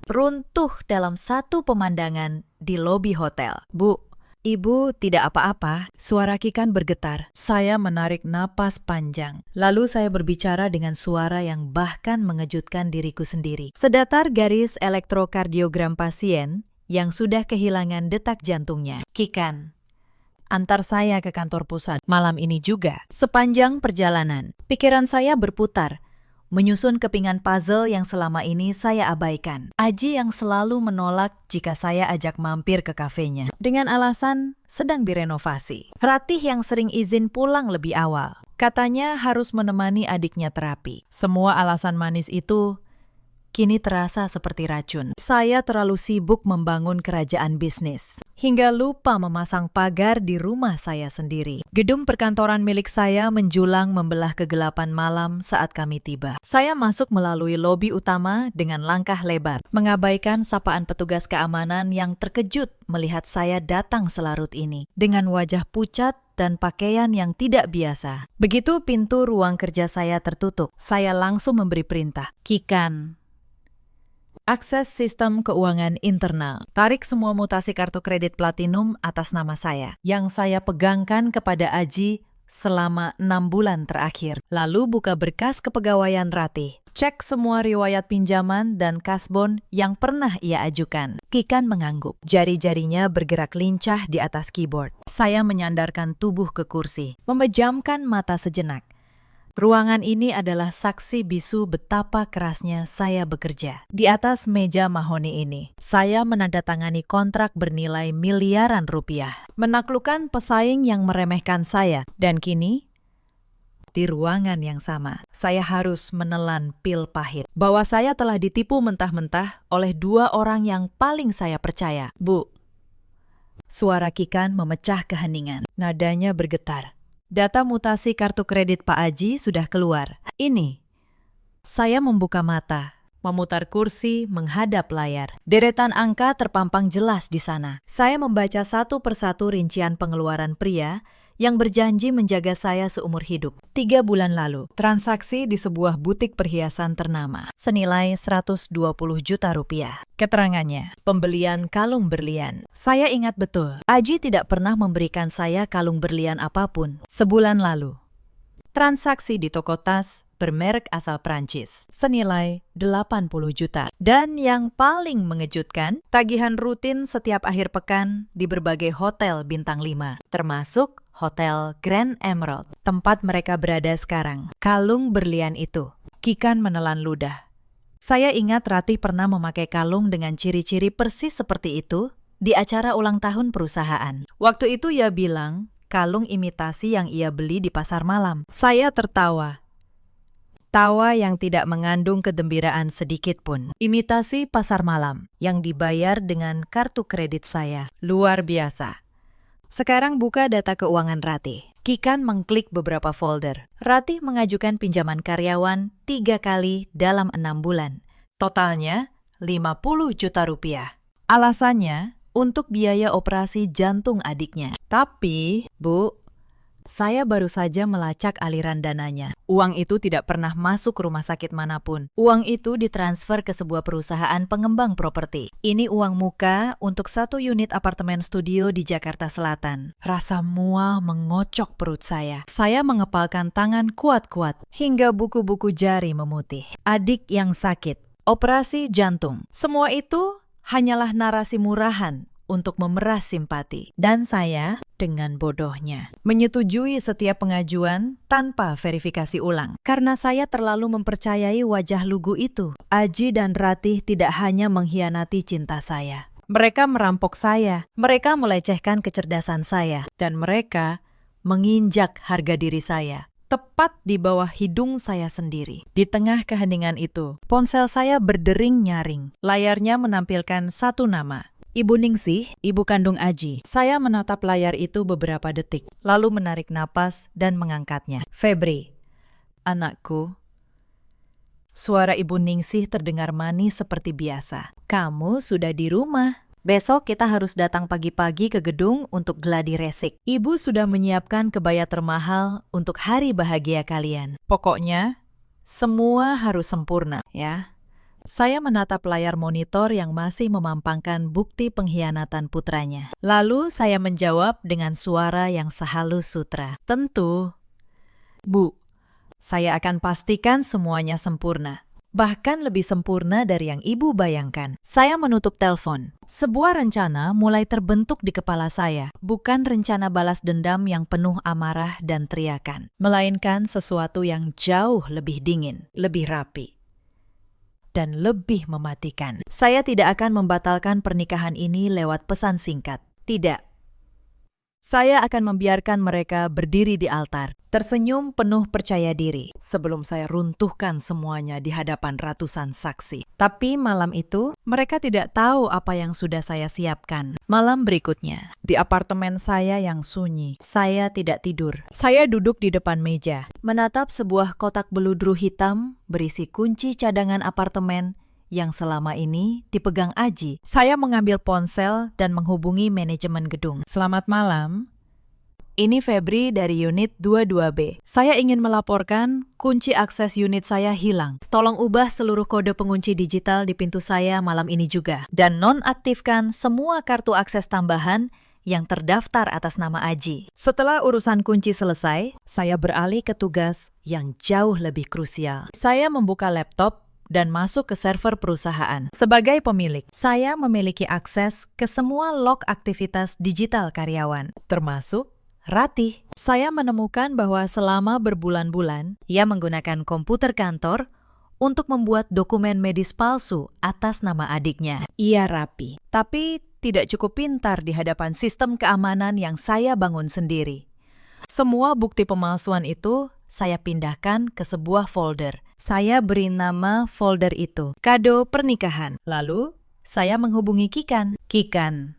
runtuh dalam satu pemandangan di lobi hotel. "Bu, Ibu tidak apa-apa," suara Kikan bergetar. Saya menarik napas panjang. Lalu saya berbicara dengan suara yang bahkan mengejutkan diriku sendiri. Sedatar garis elektrokardiogram pasien yang sudah kehilangan detak jantungnya. "Kikan, antar saya ke kantor pusat malam ini juga." Sepanjang perjalanan, pikiran saya berputar, menyusun kepingan puzzle yang selama ini saya abaikan. Aji yang selalu menolak jika saya ajak mampir ke kafenya, dengan alasan sedang direnovasi. Ratih yang sering izin pulang lebih awal. Katanya harus menemani adiknya terapi. Semua alasan manis itu kini terasa seperti racun. Saya terlalu sibuk membangun kerajaan bisnis, hingga lupa memasang pagar di rumah saya sendiri. Gedung perkantoran milik saya menjulang membelah kegelapan malam saat kami tiba. Saya masuk melalui lobi utama dengan langkah lebar, mengabaikan sapaan petugas keamanan yang terkejut melihat saya datang selarut ini, dengan wajah pucat dan pakaian yang tidak biasa. Begitu pintu ruang kerja saya tertutup, saya langsung memberi perintah. "Kikan, akses sistem keuangan internal. Tarik semua mutasi kartu kredit platinum atas nama saya, yang saya pegangkan kepada Aji selama 6 bulan terakhir. Lalu buka berkas kepegawaian Ratih. Cek semua riwayat pinjaman dan kasbon yang pernah ia ajukan." Kikan mengangguk. Jari-jarinya bergerak lincah di atas keyboard. Saya menyandarkan tubuh ke kursi, memejamkan mata sejenak. Ruangan ini adalah saksi bisu betapa kerasnya saya bekerja. Di atas meja mahoni ini, saya menandatangani kontrak bernilai miliaran rupiah, menaklukkan pesaing yang meremehkan saya, dan kini di ruangan yang sama. Saya harus menelan pil pahit. Bahwa saya telah ditipu mentah-mentah oleh dua orang yang paling saya percaya. Bu, suara Kikan memecah keheningan. Nadanya bergetar. Data mutasi kartu kredit Pak Aji sudah keluar. Ini. Saya membuka mata, memutar kursi menghadap layar. Deretan angka terpampang jelas di sana. Saya membaca satu persatu rincian pengeluaran pria yang berjanji menjaga saya seumur hidup. 3 bulan lalu, transaksi di sebuah butik perhiasan ternama, senilai 120 juta rupiah. Keterangannya, pembelian kalung berlian. Saya ingat betul, Aji tidak pernah memberikan saya kalung berlian apapun. Sebulan lalu, transaksi di toko tas bermerek asal Prancis, senilai 80 juta. Dan yang paling mengejutkan, tagihan rutin setiap akhir pekan di berbagai hotel bintang 5, termasuk Hotel Grand Emerald, tempat mereka berada sekarang. Kalung berlian itu. Kikan menelan ludah. Saya ingat Ratih pernah memakai kalung dengan ciri-ciri persis seperti itu di acara ulang tahun perusahaan. Waktu itu ia bilang, kalung imitasi yang ia beli di pasar malam. Saya tertawa. Tawa yang tidak mengandung kegembiraan sedikit pun. Imitasi pasar malam yang dibayar dengan kartu kredit saya. Luar biasa. Sekarang buka data keuangan Ratih. Kikan mengklik beberapa folder. Ratih mengajukan pinjaman karyawan 3 kali dalam 6 bulan. Totalnya 50 juta rupiah. Alasannya untuk biaya operasi jantung adiknya. Tapi, Bu, saya baru saja melacak aliran dananya. Uang itu tidak pernah masuk ke rumah sakit manapun. Uang itu ditransfer ke sebuah perusahaan pengembang properti. Ini uang muka untuk 1 unit apartemen studio di Jakarta Selatan. Rasa mual mengocok perut saya. Saya mengepalkan tangan kuat-kuat hingga buku-buku jari memutih. Adik yang sakit, operasi jantung. Semua itu hanyalah narasi murahan untuk memeras simpati. Dan saya, dengan bodohnya, menyetujui setiap pengajuan tanpa verifikasi ulang. Karena saya terlalu mempercayai wajah lugu itu. Aji dan Ratih tidak hanya mengkhianati cinta saya. Mereka merampok saya, mereka melecehkan kecerdasan saya, dan mereka menginjak harga diri saya. Tepat di bawah hidung saya sendiri. Di tengah keheningan itu, ponsel saya berdering nyaring. Layarnya menampilkan satu nama. Ibu Ningsih, ibu kandung Aji. Saya menatap layar itu beberapa detik, lalu menarik napas dan mengangkatnya. Febri, anakku. Suara Ibu Ningsih terdengar manis seperti biasa. Kamu sudah di rumah. Besok kita harus datang pagi-pagi ke gedung untuk gladi resik. Ibu sudah menyiapkan kebaya termahal untuk hari bahagia kalian. Pokoknya, semua harus sempurna, ya. Saya menatap layar monitor yang masih memampangkan bukti pengkhianatan putranya. Lalu saya menjawab dengan suara yang sehalus sutra. Tentu. Bu, saya akan pastikan semuanya sempurna. Bahkan lebih sempurna dari yang ibu bayangkan. Saya menutup telepon. Sebuah rencana mulai terbentuk di kepala saya. Bukan rencana balas dendam yang penuh amarah dan teriakan. Melainkan sesuatu yang jauh lebih dingin, lebih rapi, dan lebih mematikan. Saya tidak akan membatalkan pernikahan ini lewat pesan singkat. Tidak. Saya akan membiarkan mereka berdiri di altar, tersenyum penuh percaya diri, sebelum saya runtuhkan semuanya di hadapan ratusan saksi. Tapi malam itu, mereka tidak tahu apa yang sudah saya siapkan. Malam berikutnya, di apartemen saya yang sunyi, saya tidak tidur. Saya duduk di depan meja, menatap sebuah kotak beludru hitam berisi kunci cadangan apartemen yang selama ini dipegang Aji. Saya mengambil ponsel dan menghubungi manajemen gedung. Selamat malam. Ini Febri dari unit 22B. Saya ingin melaporkan kunci akses unit saya hilang. Tolong ubah seluruh kode pengunci digital di pintu saya malam ini juga. Dan nonaktifkan semua kartu akses tambahan yang terdaftar atas nama Aji. Setelah urusan kunci selesai, saya beralih ke tugas yang jauh lebih krusial. Saya membuka laptop dan masuk ke server perusahaan. Sebagai pemilik, saya memiliki akses ke semua log aktivitas digital karyawan, termasuk Ratih. Saya menemukan bahwa selama berbulan-bulan, ia menggunakan komputer kantor untuk membuat dokumen medis palsu atas nama adiknya. Ia rapi, tapi tidak cukup pintar di hadapan sistem keamanan yang saya bangun sendiri. Semua bukti pemalsuan itu saya pindahkan ke sebuah folder. Saya beri nama folder itu kado pernikahan. Lalu, saya menghubungi Kikan. Kikan,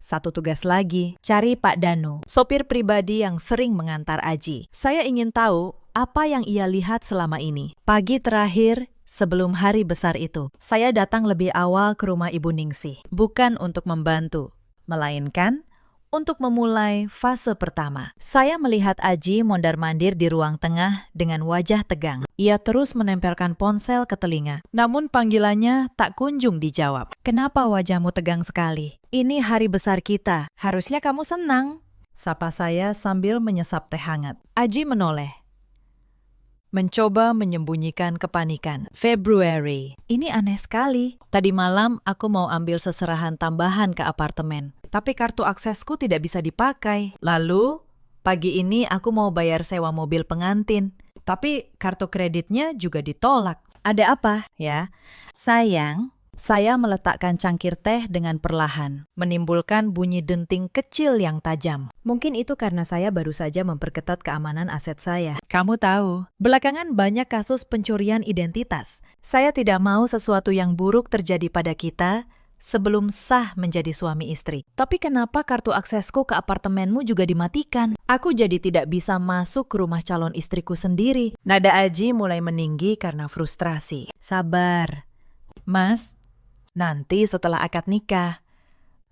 satu tugas lagi, cari Pak Danu, sopir pribadi yang sering mengantar Aji. Saya ingin tahu apa yang ia lihat selama ini. Pagi terakhir, sebelum hari besar itu, saya datang lebih awal ke rumah Ibu Ningsih. Bukan untuk membantu, melainkan untuk memulai fase pertama. Saya melihat Aji mondar-mandir di ruang tengah dengan wajah tegang. Ia terus menempelkan ponsel ke telinga. Namun panggilannya tak kunjung dijawab. Kenapa wajahmu tegang sekali? Ini hari besar kita. Harusnya kamu senang. Sapa saya sambil menyesap teh hangat. Aji menoleh, mencoba menyembunyikan kepanikan. Februari, ini aneh sekali. Tadi malam aku mau ambil seserahan tambahan ke apartemen, tapi kartu aksesku tidak bisa dipakai. Lalu, pagi ini aku mau bayar sewa mobil pengantin, tapi kartu kreditnya juga ditolak. Ada apa? Ya, sayang. Saya meletakkan cangkir teh dengan perlahan, menimbulkan bunyi denting kecil yang tajam. Mungkin itu karena saya baru saja memperketat keamanan aset saya. Kamu tahu, belakangan banyak kasus pencurian identitas. Saya tidak mau sesuatu yang buruk terjadi pada kita sebelum sah menjadi suami istri. Tapi kenapa kartu aksesku ke apartemenmu juga dimatikan? Aku jadi tidak bisa masuk ke rumah calon istriku sendiri. Nada Aji mulai meninggi karena frustrasi. Sabar, Mas. Nanti setelah akad nikah,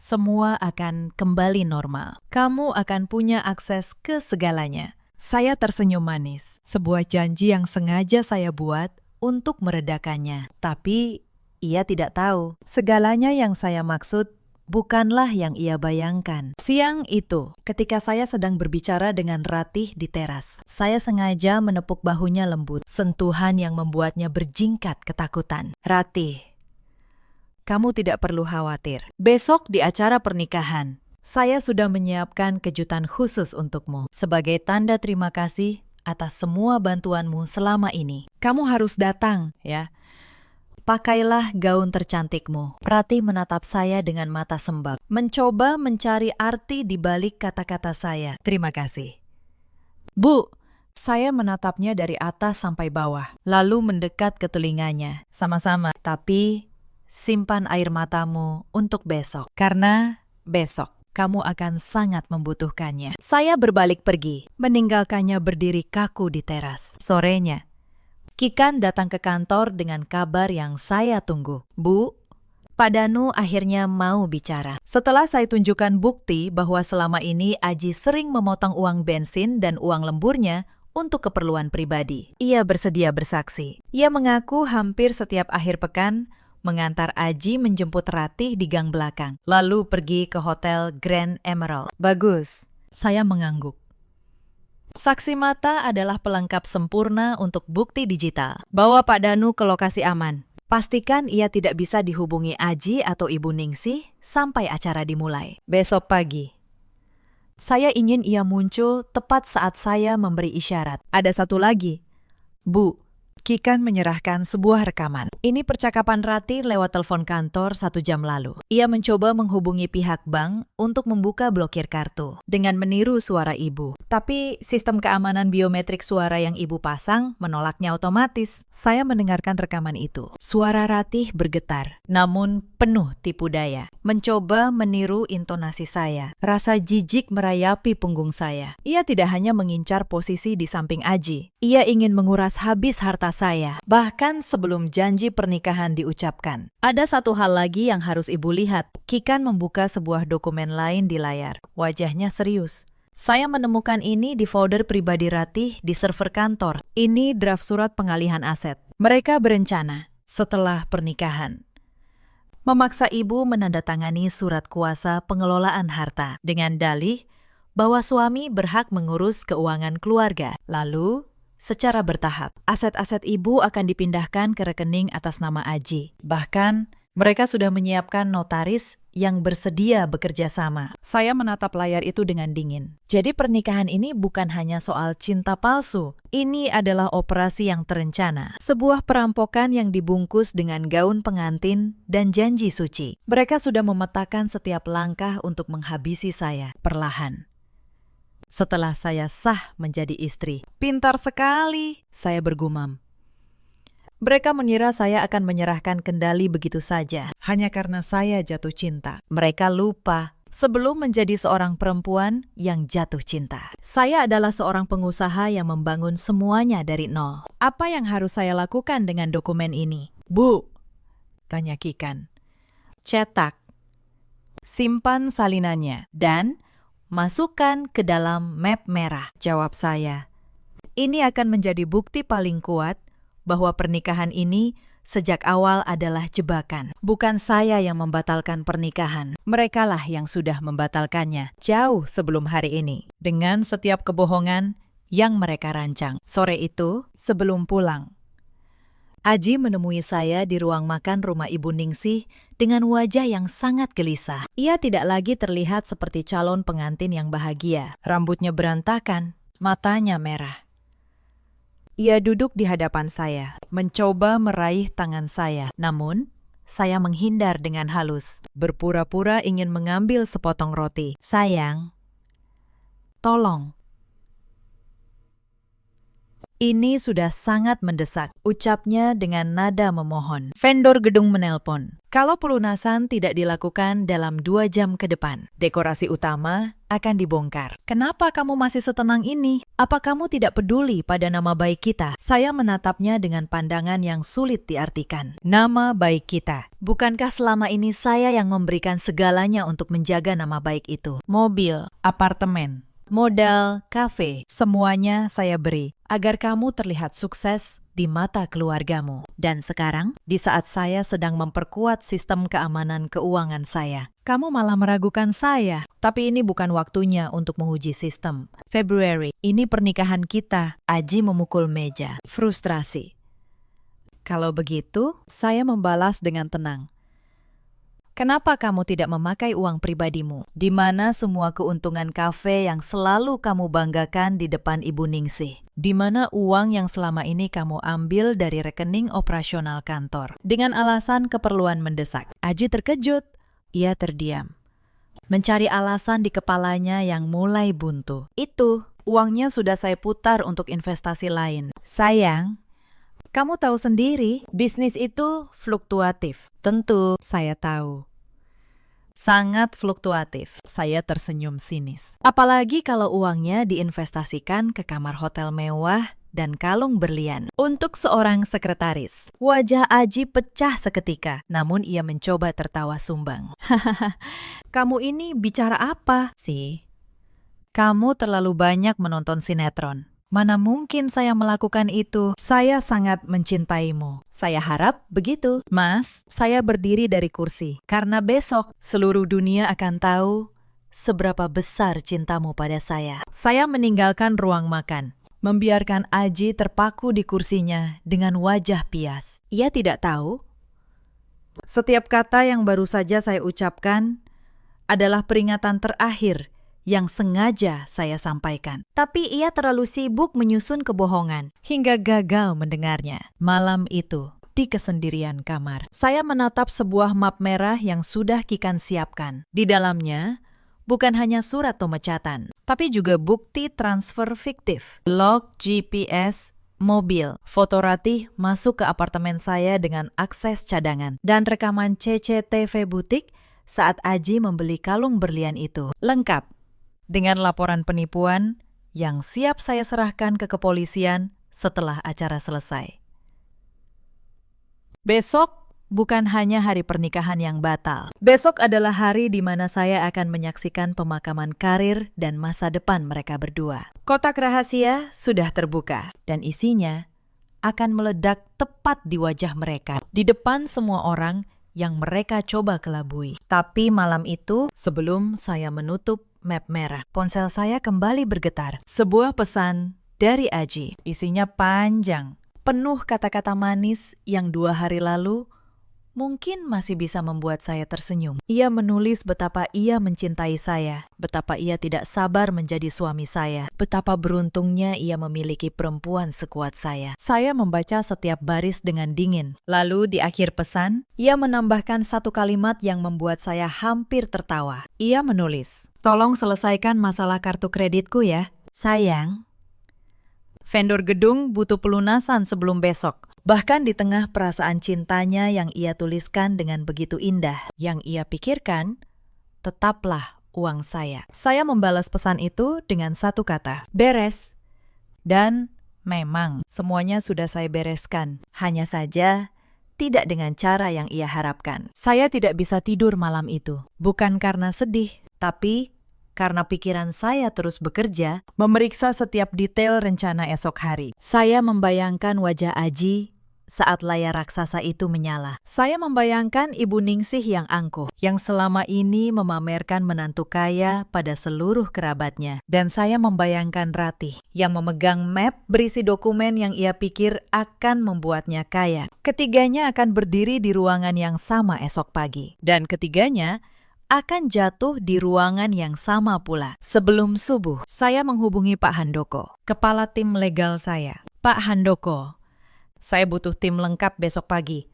semua akan kembali normal. Kamu akan punya akses ke segalanya. Saya tersenyum manis. Sebuah janji yang sengaja saya buat untuk meredakannya. Tapi ia tidak tahu. Segalanya yang saya maksud bukanlah yang ia bayangkan. Siang itu, ketika saya sedang berbicara dengan Ratih di teras, saya sengaja menepuk bahunya lembut. Sentuhan yang membuatnya berjingkat ketakutan. Ratih, kamu tidak perlu khawatir. Besok di acara pernikahan, saya sudah menyiapkan kejutan khusus untukmu. Sebagai tanda terima kasih atas semua bantuanmu selama ini. Kamu harus datang, ya. Pakailah gaun tercantikmu. Prati menatap saya dengan mata sembab, mencoba mencari arti di balik kata-kata saya. Terima kasih. Bu, saya menatapnya dari atas sampai bawah, lalu mendekat ke telinganya. Sama-sama, tapi simpan air matamu untuk besok, karena besok kamu akan sangat membutuhkannya. Saya berbalik pergi, meninggalkannya berdiri kaku di teras. Sorenya, Kikan datang ke kantor dengan kabar yang saya tunggu. Bu, Pak Danu akhirnya mau bicara. Setelah saya tunjukkan bukti bahwa selama ini Aji sering memotong uang bensin dan uang lemburnya untuk keperluan pribadi, ia bersedia bersaksi. Ia mengaku hampir setiap akhir pekan mengantar Aji menjemput Ratih di gang belakang, lalu pergi ke hotel Grand Emerald. Bagus, saya mengangguk. Saksi mata adalah pelengkap sempurna untuk bukti digital. Bawa Pak Danu ke lokasi aman. Pastikan ia tidak bisa dihubungi Aji atau Ibu Ningsih sampai acara dimulai. Besok pagi, saya ingin ia muncul tepat saat saya memberi isyarat. Ada satu lagi. Bu, Kikan menyerahkan sebuah rekaman. Ini percakapan Ratih lewat telepon kantor 1 jam lalu. Ia mencoba menghubungi pihak bank untuk membuka blokir kartu dengan meniru suara ibu. Tapi sistem keamanan biometrik suara yang ibu pasang menolaknya otomatis. Saya mendengarkan rekaman itu. Suara Ratih bergetar, namun penuh tipu daya. Mencoba meniru intonasi saya. Rasa jijik merayapi punggung saya. Ia tidak hanya mengincar posisi di samping Aji. Ia ingin menguras habis harta saya, bahkan sebelum janji pernikahan diucapkan. Ada satu hal lagi yang harus ibu lihat. Kikan membuka sebuah dokumen lain di layar. Wajahnya serius. Saya menemukan ini di folder pribadi Ratih di server kantor. Ini draft surat pengalihan aset. Mereka berencana, setelah pernikahan, memaksa ibu menandatangani surat kuasa pengelolaan harta dengan dalih bahwa suami berhak mengurus keuangan keluarga. Lalu, secara bertahap, aset-aset ibu akan dipindahkan ke rekening atas nama Aji. Bahkan, mereka sudah menyiapkan notaris yang bersedia bekerja sama. Saya menatap layar itu dengan dingin. Jadi pernikahan ini bukan hanya soal cinta palsu. Ini adalah operasi yang terencana. Sebuah perampokan yang dibungkus dengan gaun pengantin dan janji suci. Mereka sudah memetakan setiap langkah untuk menghabisi saya perlahan. setelah saya sah menjadi istri. Pintar sekali, saya bergumam. Mereka mengira saya akan menyerahkan kendali begitu saja, hanya karena saya jatuh cinta. Mereka lupa, sebelum menjadi seorang perempuan yang jatuh cinta, saya adalah seorang pengusaha yang membangun semuanya dari nol. Apa yang harus saya lakukan dengan dokumen ini? Bu, tanya Kikan. Cetak, simpan salinannya, dan masukkan ke dalam map merah, jawab saya. Ini akan menjadi bukti paling kuat bahwa pernikahan ini sejak awal adalah jebakan. Bukan saya yang membatalkan pernikahan. Merekalah yang sudah membatalkannya jauh sebelum hari ini. Dengan setiap kebohongan yang mereka rancang. Sore itu, sebelum pulang, Aji menemui saya di ruang makan rumah Ibu Ningsih dengan wajah yang sangat gelisah. Ia tidak lagi terlihat seperti calon pengantin yang bahagia. Rambutnya berantakan, matanya merah. Ia duduk di hadapan saya, mencoba meraih tangan saya. Namun, saya menghindar dengan halus, berpura-pura ingin mengambil sepotong roti. Sayang, tolong. Ini sudah sangat mendesak, ucapnya dengan nada memohon. Vendor gedung menelpon. Kalau pelunasan tidak dilakukan dalam 2 jam ke depan, dekorasi utama akan dibongkar. Kenapa kamu masih setenang ini? Apa kamu tidak peduli pada nama baik kita? Saya menatapnya dengan pandangan yang sulit diartikan. Nama baik kita. Bukankah selama ini saya yang memberikan segalanya untuk menjaga nama baik itu? Mobil, apartemen, modal, kafe, semuanya saya beri agar kamu terlihat sukses di mata keluargamu. Dan sekarang, di saat saya sedang memperkuat sistem keamanan keuangan saya, kamu malah meragukan saya. Tapi ini bukan waktunya untuk menguji sistem. Februari, ini pernikahan kita. Aji memukul meja. Frustrasi. Kalau begitu, saya membalas dengan tenang. Kenapa kamu tidak memakai uang pribadimu? Di mana semua keuntungan kafe yang selalu kamu banggakan di depan Ibu Ningsih? Di mana uang yang selama ini kamu ambil dari rekening operasional kantor? Dengan alasan keperluan mendesak. Aji terkejut. Ia terdiam. Mencari alasan di kepalanya yang mulai buntu. Itu, uangnya sudah saya putar untuk investasi lain. Sayang, kamu tahu sendiri, bisnis itu fluktuatif. Tentu, saya tahu. Sangat fluktuatif. Saya tersenyum sinis. Apalagi kalau uangnya diinvestasikan ke kamar hotel mewah dan kalung berlian. Untuk seorang sekretaris, wajah Aji pecah seketika, namun ia mencoba tertawa sumbang. Hahaha, kamu ini bicara apa sih? Kamu terlalu banyak menonton sinetron. Mana mungkin saya melakukan itu? Saya sangat mencintaimu. Saya harap begitu. Mas, saya berdiri dari kursi. Karena besok seluruh dunia akan tahu seberapa besar cintamu pada saya. Saya meninggalkan ruang makan, membiarkan Aji terpaku di kursinya dengan wajah pias. Ia tidak tahu. Setiap kata yang baru saja saya ucapkan adalah peringatan terakhir yang sengaja saya sampaikan. Tapi ia terlalu sibuk menyusun kebohongan hingga gagal mendengarnya. Malam itu, di kesendirian kamar, saya menatap sebuah map merah yang sudah Kikan siapkan. Di dalamnya, bukan hanya surat pemecatan, tapi juga bukti transfer fiktif, log GPS, mobil, foto Ratih masuk ke apartemen saya dengan akses cadangan, dan rekaman CCTV butik saat Aji membeli kalung berlian itu. Lengkap dengan laporan penipuan yang siap saya serahkan ke kepolisian setelah acara selesai. Besok bukan hanya hari pernikahan yang batal. Besok adalah hari di mana saya akan menyaksikan pemakaman karir dan masa depan mereka berdua. Kotak rahasia sudah terbuka dan isinya akan meledak tepat di wajah mereka, di depan semua orang yang mereka coba kelabui. Tapi malam itu, sebelum saya menutup map merah, ponsel saya kembali bergetar. Sebuah pesan dari Aji, isinya panjang, penuh kata-kata manis yang 2 hari lalu mungkin masih bisa membuat saya tersenyum. Ia menulis betapa ia mencintai saya, betapa ia tidak sabar menjadi suami saya, betapa beruntungnya ia memiliki perempuan sekuat saya. Saya membaca setiap baris dengan dingin. Lalu di akhir pesan, ia menambahkan satu kalimat yang membuat saya hampir tertawa. Ia menulis, "Tolong selesaikan masalah kartu kreditku ya, sayang. Vendor gedung butuh pelunasan sebelum besok." Bahkan di tengah perasaan cintanya yang ia tuliskan dengan begitu indah, yang ia pikirkan, tetaplah uang saya. Saya membalas pesan itu dengan satu kata, beres. Dan memang semuanya sudah saya bereskan. Hanya saja tidak dengan cara yang ia harapkan. Saya tidak bisa tidur malam itu. Bukan karena sedih, tapi karena pikiran saya terus bekerja, memeriksa setiap detail rencana esok hari. Saya membayangkan wajah Aji saat layar raksasa itu menyala. Saya membayangkan Ibu Ningsih yang angkuh, yang selama ini memamerkan menantu kaya pada seluruh kerabatnya. Dan saya membayangkan Ratih, yang memegang map berisi dokumen yang ia pikir akan membuatnya kaya. Ketiganya akan berdiri di ruangan yang sama esok pagi. Dan ketiganya akan jatuh di ruangan yang sama pula. Sebelum subuh, saya menghubungi Pak Handoko, kepala tim legal saya. Pak Handoko, saya butuh tim lengkap besok pagi.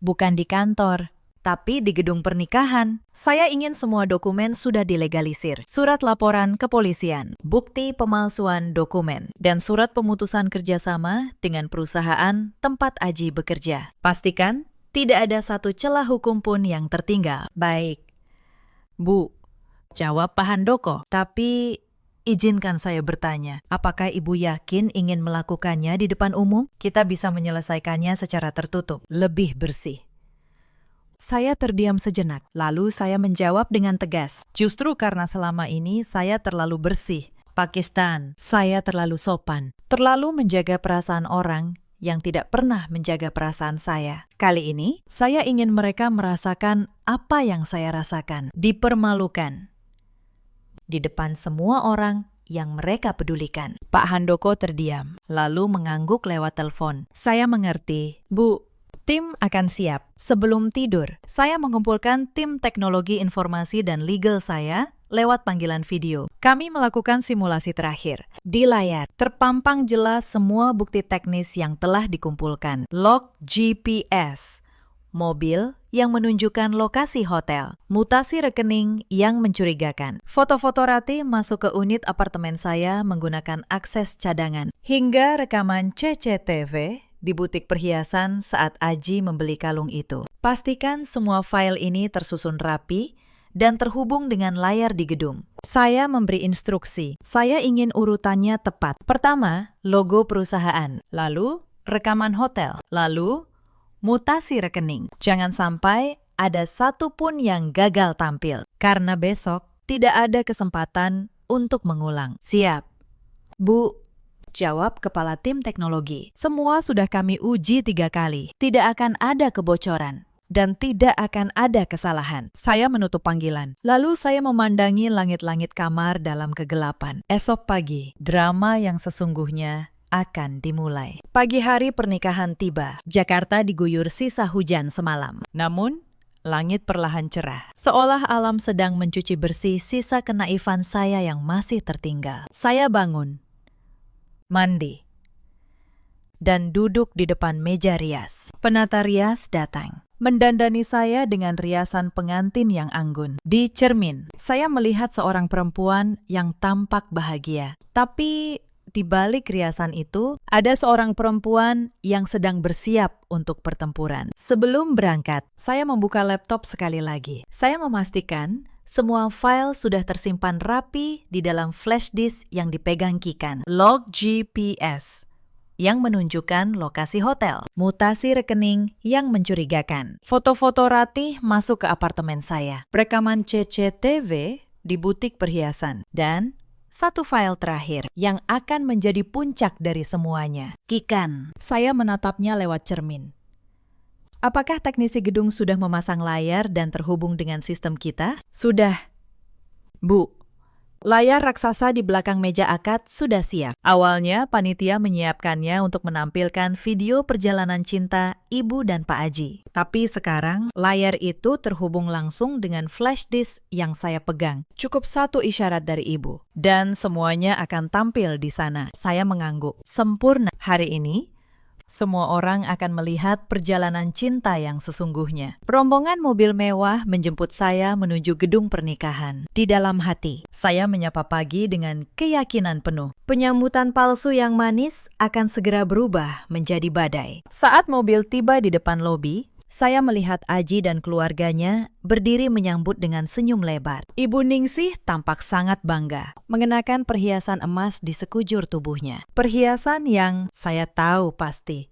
Bukan di kantor, tapi di gedung pernikahan. Saya ingin semua dokumen sudah dilegalisir. Surat laporan kepolisian, bukti pemalsuan dokumen, dan surat pemutusan kerjasama dengan perusahaan tempat Aji bekerja. Pastikan tidak ada satu celah hukum pun yang tertinggal. Baik, Bu, jawab Pak Handoko. Tapi izinkan saya bertanya, apakah Ibu yakin ingin melakukannya di depan umum? Kita bisa menyelesaikannya secara tertutup, lebih bersih. Saya terdiam sejenak, lalu saya menjawab dengan tegas. Justru karena selama ini saya terlalu bersih. Pakistan, saya terlalu sopan, terlalu menjaga perasaan orang yang tidak pernah menjaga perasaan saya. Kali ini, saya ingin mereka merasakan apa yang saya rasakan, dipermalukan di depan semua orang yang mereka pedulikan. Pak Handoko terdiam, lalu mengangguk lewat telepon. Saya mengerti. Bu, tim akan siap. Sebelum tidur, saya mengumpulkan tim teknologi informasi dan legal saya lewat panggilan video. Kami melakukan simulasi terakhir. Di layar, terpampang jelas semua bukti teknis yang telah dikumpulkan. Log GPS, mobil yang menunjukkan lokasi hotel, mutasi rekening yang mencurigakan. Foto-foto Ratih masuk ke unit apartemen saya menggunakan akses cadangan. Hingga rekaman CCTV di butik perhiasan saat Aji membeli kalung itu. Pastikan semua file ini tersusun rapi dan terhubung dengan layar di gedung. Saya memberi instruksi. Saya ingin urutannya tepat. Pertama, logo perusahaan. Lalu, rekaman hotel. Lalu, mutasi rekening. Jangan sampai ada satu pun yang gagal tampil. Karena besok tidak ada kesempatan untuk mengulang. Siap. Bu, jawab kepala tim teknologi. Semua sudah kami uji 3 kali. Tidak akan ada kebocoran. Dan tidak akan ada kesalahan. Saya menutup panggilan. Lalu saya memandangi langit-langit kamar dalam kegelapan. Esok pagi, drama yang sesungguhnya akan dimulai. Pagi hari pernikahan tiba. Jakarta diguyur sisa hujan semalam. Namun, langit perlahan cerah. Seolah alam sedang mencuci bersih sisa kenaifan saya yang masih tertinggal. Saya bangun, mandi, dan duduk di depan meja rias. Penata rias datang, mendandani saya dengan riasan pengantin yang anggun. Di cermin, saya melihat seorang perempuan yang tampak bahagia. Tapi di balik riasan itu, ada seorang perempuan yang sedang bersiap untuk pertempuran. Sebelum berangkat, saya membuka laptop sekali lagi. Saya memastikan semua file sudah tersimpan rapi di dalam flash disk yang dipegang Kikan. Log GPS yang menunjukkan lokasi hotel, mutasi rekening yang mencurigakan. Foto-foto Ratih masuk ke apartemen saya, rekaman CCTV di butik perhiasan, dan satu file terakhir yang akan menjadi puncak dari semuanya. Kikan. Saya menatapnya lewat cermin. Apakah teknisi gedung sudah memasang layar dan terhubung dengan sistem kita? Sudah. Bu, Layar raksasa di belakang meja akad sudah siap. Awalnya, panitia menyiapkannya untuk menampilkan video perjalanan cinta Ibu dan Pak Aji. Tapi sekarang, layar itu terhubung langsung dengan flash disk yang saya pegang. Cukup satu isyarat dari Ibu. Dan semuanya akan tampil di sana. Saya mengangguk. Sempurna. Hari ini, semua orang akan melihat perjalanan cinta yang sesungguhnya. Rombongan mobil mewah menjemput saya menuju gedung pernikahan. Di dalam hati, saya menyapa pagi dengan keyakinan penuh. Penyambutan palsu yang manis akan segera berubah menjadi badai. Saat mobil tiba di depan lobi, saya melihat Aji dan keluarganya berdiri menyambut dengan senyum lebar. Ibu Ningsih tampak sangat bangga, mengenakan perhiasan emas di sekujur tubuhnya. Perhiasan yang saya tahu pasti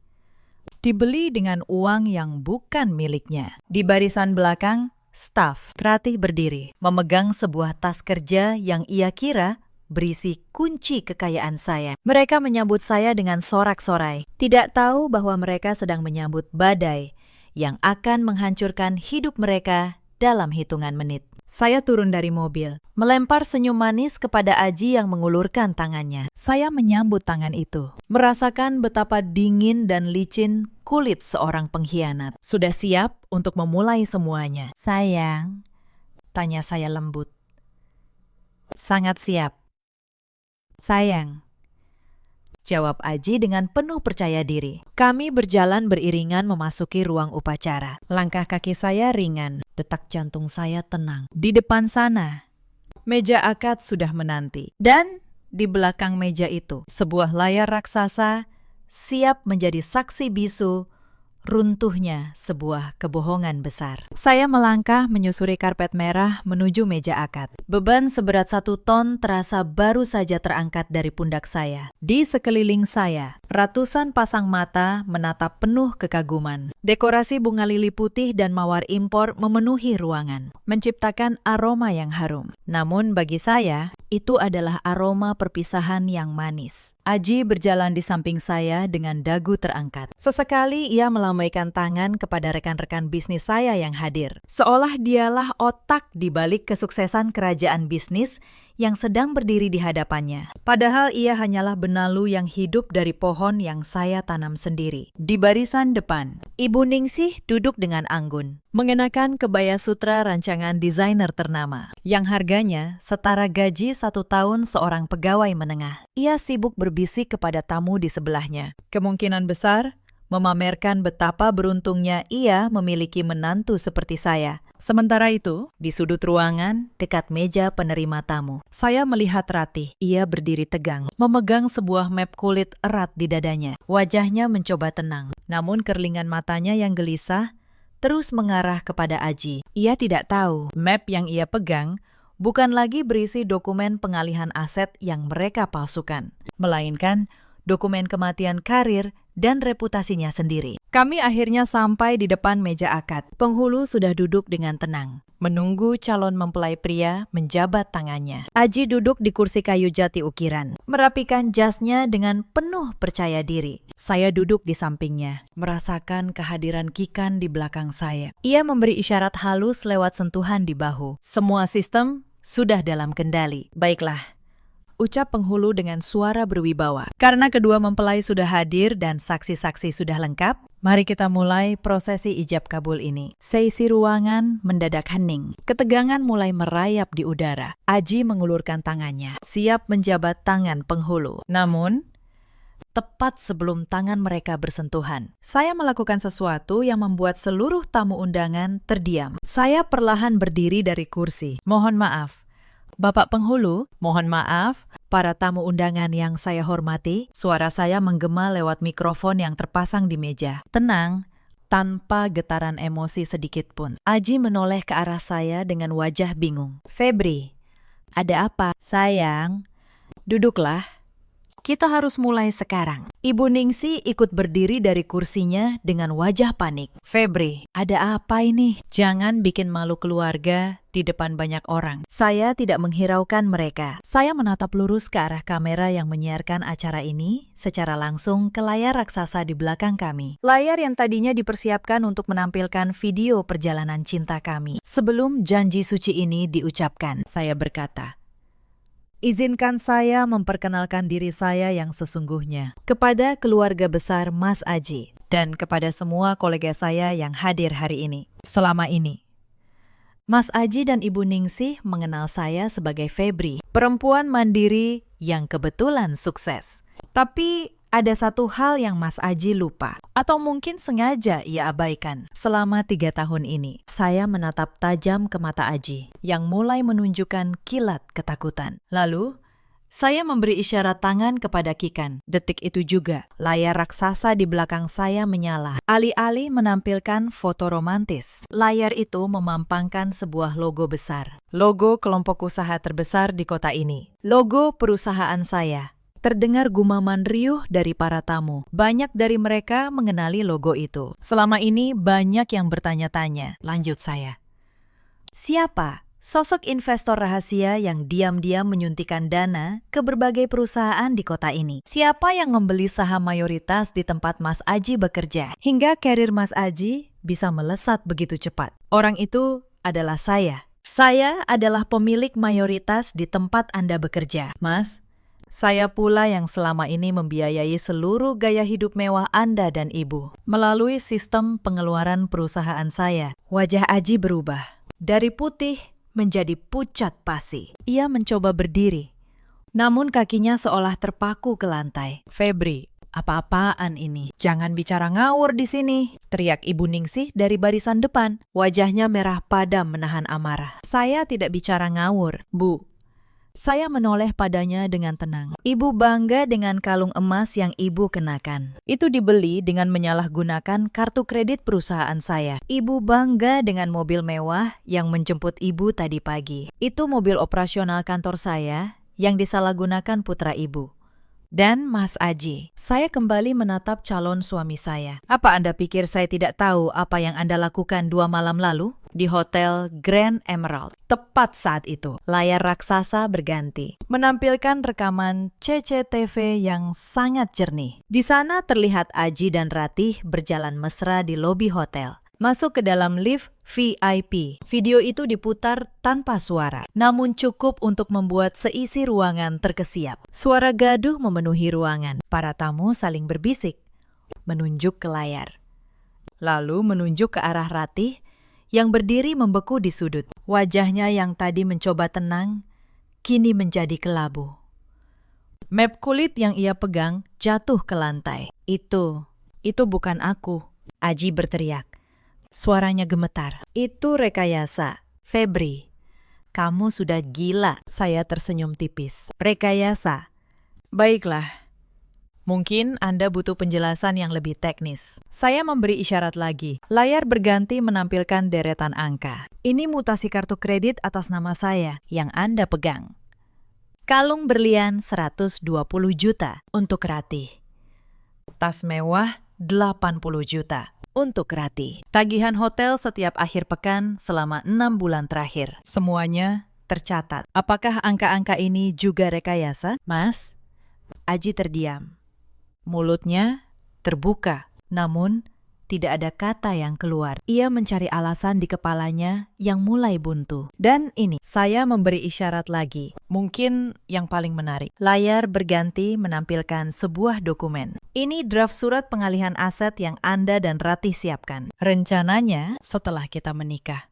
dibeli dengan uang yang bukan miliknya. Di barisan belakang, staf Ratih berdiri, memegang sebuah tas kerja yang ia kira berisi kunci kekayaan saya. Mereka menyambut saya dengan sorak-sorai, tidak tahu bahwa mereka sedang menyambut badai yang akan menghancurkan hidup mereka dalam hitungan menit. Saya turun dari mobil, melempar senyum manis kepada Aji yang mengulurkan tangannya. Saya menyambut tangan itu, merasakan betapa dingin dan licin kulit seorang pengkhianat. Sudah siap untuk memulai semuanya. Sayang, tanya saya lembut. Sangat siap. Sayang, jawab Aji dengan penuh percaya diri. Kami berjalan beriringan memasuki ruang upacara. Langkah kaki saya ringan, detak jantung saya tenang. Di depan sana, meja akad sudah menanti. Dan di belakang meja itu, sebuah layar raksasa siap menjadi saksi bisu runtuhnya sebuah kebohongan besar. Saya melangkah menyusuri karpet merah menuju meja akad. Beban seberat 1 ton terasa baru saja terangkat dari pundak saya. Di sekeliling saya, ratusan pasang mata menatap penuh kekaguman. Dekorasi bunga lili putih dan mawar impor memenuhi ruangan, menciptakan aroma yang harum. Namun bagi saya, itu adalah aroma perpisahan yang manis. Aji berjalan di samping saya dengan dagu terangkat. Sesekali ia melambaikan tangan kepada rekan-rekan bisnis saya yang hadir. Seolah dialah otak di balik kesuksesan kerajaan bisnis yang sedang berdiri di hadapannya. Padahal ia hanyalah benalu yang hidup dari pohon yang saya tanam sendiri. Di barisan depan, Ibu Ningsih duduk dengan anggun, mengenakan kebaya sutra rancangan desainer ternama, yang harganya setara gaji 1 tahun seorang pegawai menengah. Ia sibuk berbisik kepada tamu di sebelahnya. Kemungkinan besar memamerkan betapa beruntungnya ia memiliki menantu seperti saya. Sementara itu, di sudut ruangan, dekat meja penerima tamu, saya melihat Ratih. Ia berdiri tegang, memegang sebuah map kulit erat di dadanya. Wajahnya mencoba tenang, namun kerlingan matanya yang gelisah terus mengarah kepada Aji. Ia tidak tahu, map yang ia pegang bukan lagi berisi dokumen pengalihan aset yang mereka palsukan, melainkan dokumen kematian karir dan reputasinya sendiri. Kami akhirnya sampai di depan meja akad. Penghulu sudah duduk dengan tenang, menunggu calon mempelai pria menjabat tangannya. Aji duduk di kursi kayu jati ukiran, merapikan jasnya dengan penuh percaya diri. Saya duduk di sampingnya, merasakan kehadiran Kikan di belakang saya. Ia memberi isyarat halus lewat sentuhan di bahu. Semua sistem sudah dalam kendali. Baiklah, ucap penghulu dengan suara berwibawa. Karena kedua mempelai sudah hadir dan saksi-saksi sudah lengkap, mari kita mulai prosesi ijab kabul ini. Seisi ruangan mendadak hening. Ketegangan mulai merayap di udara. Aji mengulurkan tangannya, siap menjabat tangan penghulu. Namun, tepat sebelum tangan mereka bersentuhan, saya melakukan sesuatu yang membuat seluruh tamu undangan terdiam. Saya perlahan berdiri dari kursi. Mohon maaf, Bapak Penghulu, mohon maaf, para tamu undangan yang saya hormati. Suara saya menggema lewat mikrofon yang terpasang di meja. Tenang, tanpa getaran emosi sedikit pun. Aji menoleh ke arah saya dengan wajah bingung. Febri, ada apa? Sayang, duduklah. Kita harus mulai sekarang. Ibu Ningsih ikut berdiri dari kursinya dengan wajah panik. Febri, ada apa ini? Jangan bikin malu keluarga di depan banyak orang. Saya tidak menghiraukan mereka. Saya menatap lurus ke arah kamera yang menyiarkan acara ini secara langsung ke layar raksasa di belakang kami. Layar yang tadinya dipersiapkan untuk menampilkan video perjalanan cinta kami. Sebelum janji suci ini diucapkan, saya berkata, Izinkan saya memperkenalkan diri saya yang sesungguhnya kepada keluarga besar Mas Aji dan kepada semua kolega saya yang hadir hari ini. Selama ini, Mas Aji dan Ibu Ningsih mengenal saya sebagai Febri, perempuan mandiri yang kebetulan sukses. Tapi ada satu hal yang Mas Aji lupa, atau mungkin sengaja ia abaikan. Selama 3 tahun ini, saya menatap tajam ke mata Aji, yang mulai menunjukkan kilat ketakutan. Lalu, saya memberi isyarat tangan kepada Kikan. Detik itu juga, layar raksasa di belakang saya menyala. Alih-alih menampilkan foto romantis, layar itu memampangkan sebuah logo besar. Logo kelompok usaha terbesar di kota ini. Logo perusahaan saya. Terdengar gumaman riuh dari para tamu. Banyak dari mereka mengenali logo itu. Selama ini banyak yang bertanya-tanya. Lanjut saya. Siapa sosok investor rahasia yang diam-diam menyuntikkan dana ke berbagai perusahaan di kota ini? Siapa yang membeli saham mayoritas di tempat Mas Aji bekerja? Hingga karir Mas Aji bisa melesat begitu cepat. Orang itu adalah saya. Saya adalah pemilik mayoritas di tempat Anda bekerja. Mas, saya pula yang selama ini membiayai seluruh gaya hidup mewah Anda dan Ibu. Melalui sistem pengeluaran perusahaan saya, wajah Aji berubah. Dari putih menjadi pucat pasi. Ia mencoba berdiri, namun kakinya seolah terpaku ke lantai. Febri, apa-apaan ini? Jangan bicara ngawur di sini, teriak Ibu Ningsih dari barisan depan. Wajahnya merah padam menahan amarah. Saya tidak bicara ngawur, Bu. Saya menoleh padanya dengan tenang. Ibu bangga dengan kalung emas yang ibu kenakan. Itu dibeli dengan menyalahgunakan kartu kredit perusahaan saya. Ibu bangga dengan mobil mewah yang menjemput ibu tadi pagi. Itu mobil operasional kantor saya yang disalahgunakan putra ibu. Dan Mas Aji, saya kembali menatap calon suami saya. Apa Anda pikir saya tidak tahu apa yang Anda lakukan 2 malam lalu? Di Hotel Grand Emerald. Tepat saat itu, layar raksasa berganti, menampilkan rekaman CCTV yang sangat jernih. Di sana terlihat Aji dan Ratih berjalan mesra di lobi hotel. Masuk ke dalam lift VIP. Video itu diputar tanpa suara, namun cukup untuk membuat seisi ruangan terkesiap. Suara gaduh memenuhi ruangan. Para tamu saling berbisik, menunjuk ke layar. Lalu menunjuk ke arah Ratih yang berdiri membeku di sudut. Wajahnya yang tadi mencoba tenang, kini menjadi kelabu. Map kulit yang ia pegang jatuh ke lantai. Itu bukan aku, Aji berteriak. Suaranya gemetar. Itu rekayasa. Febri, kamu sudah gila. Saya tersenyum tipis. Rekayasa. Baiklah. Mungkin Anda butuh penjelasan yang lebih teknis. Saya memberi isyarat lagi. Layar berganti menampilkan deretan angka. Ini mutasi kartu kredit atas nama saya yang Anda pegang. Kalung berlian 120 juta untuk Ratih. Tas mewah 80 juta. Untuk Ratih. Tagihan hotel setiap akhir pekan selama 6 bulan terakhir. Semuanya tercatat. Apakah angka-angka ini juga rekayasa? Mas, Aji terdiam. Mulutnya terbuka, namun tidak ada kata yang keluar. Ia mencari alasan di kepalanya yang mulai buntu. Dan ini, saya memberi isyarat lagi. Mungkin yang paling menarik. Layar berganti menampilkan sebuah dokumen. Ini draft surat pengalihan aset yang Anda dan Ratih siapkan. Rencananya setelah kita menikah.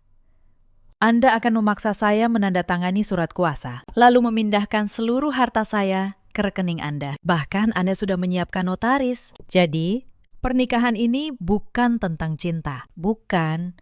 Anda akan memaksa saya menandatangani surat kuasa, lalu memindahkan seluruh harta saya ke rekening Anda. Bahkan Anda sudah menyiapkan notaris. Jadi, pernikahan ini bukan tentang cinta. Bukan.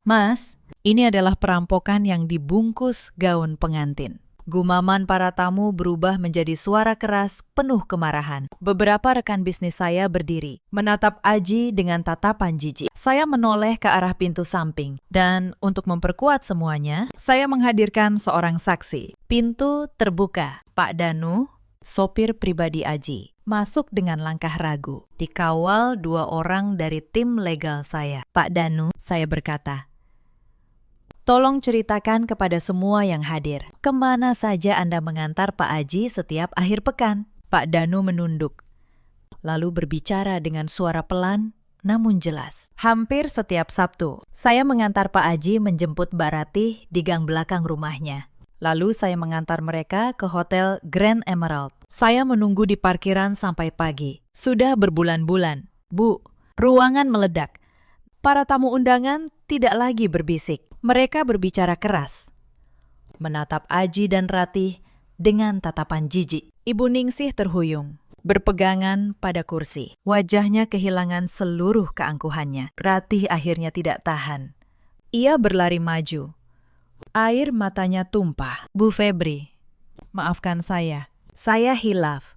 Mas, ini adalah perampokan yang dibungkus gaun pengantin. Gumaman para tamu berubah menjadi suara keras penuh kemarahan. Beberapa rekan bisnis saya berdiri, menatap Aji dengan tatapan jijik. Saya menoleh ke arah pintu samping, dan untuk memperkuat semuanya, saya menghadirkan seorang saksi. Pintu terbuka. Pak Danu, sopir pribadi Aji, masuk dengan langkah ragu, dikawal 2 orang dari tim legal saya. Pak Danu, saya berkata, tolong ceritakan kepada semua yang hadir, kemana saja Anda mengantar Pak Aji setiap akhir pekan? Pak Danu menunduk, lalu berbicara dengan suara pelan namun jelas. Hampir setiap Sabtu, saya mengantar Pak Aji menjemput Mbak Ratih di gang belakang rumahnya. Lalu saya mengantar mereka ke Hotel Grand Emerald. Saya menunggu di parkiran sampai pagi. Sudah berbulan-bulan. Bu, ruangan meledak. Para tamu undangan tidak lagi berbisik. Mereka berbicara keras. Menatap Aji dan Ratih dengan tatapan jijik. Ibu Ningsih terhuyung, berpegangan pada kursi. Wajahnya kehilangan seluruh keangkuhannya. Ratih akhirnya tidak tahan. Ia berlari maju. Air matanya tumpah. Bu Febri, maafkan saya hilaf.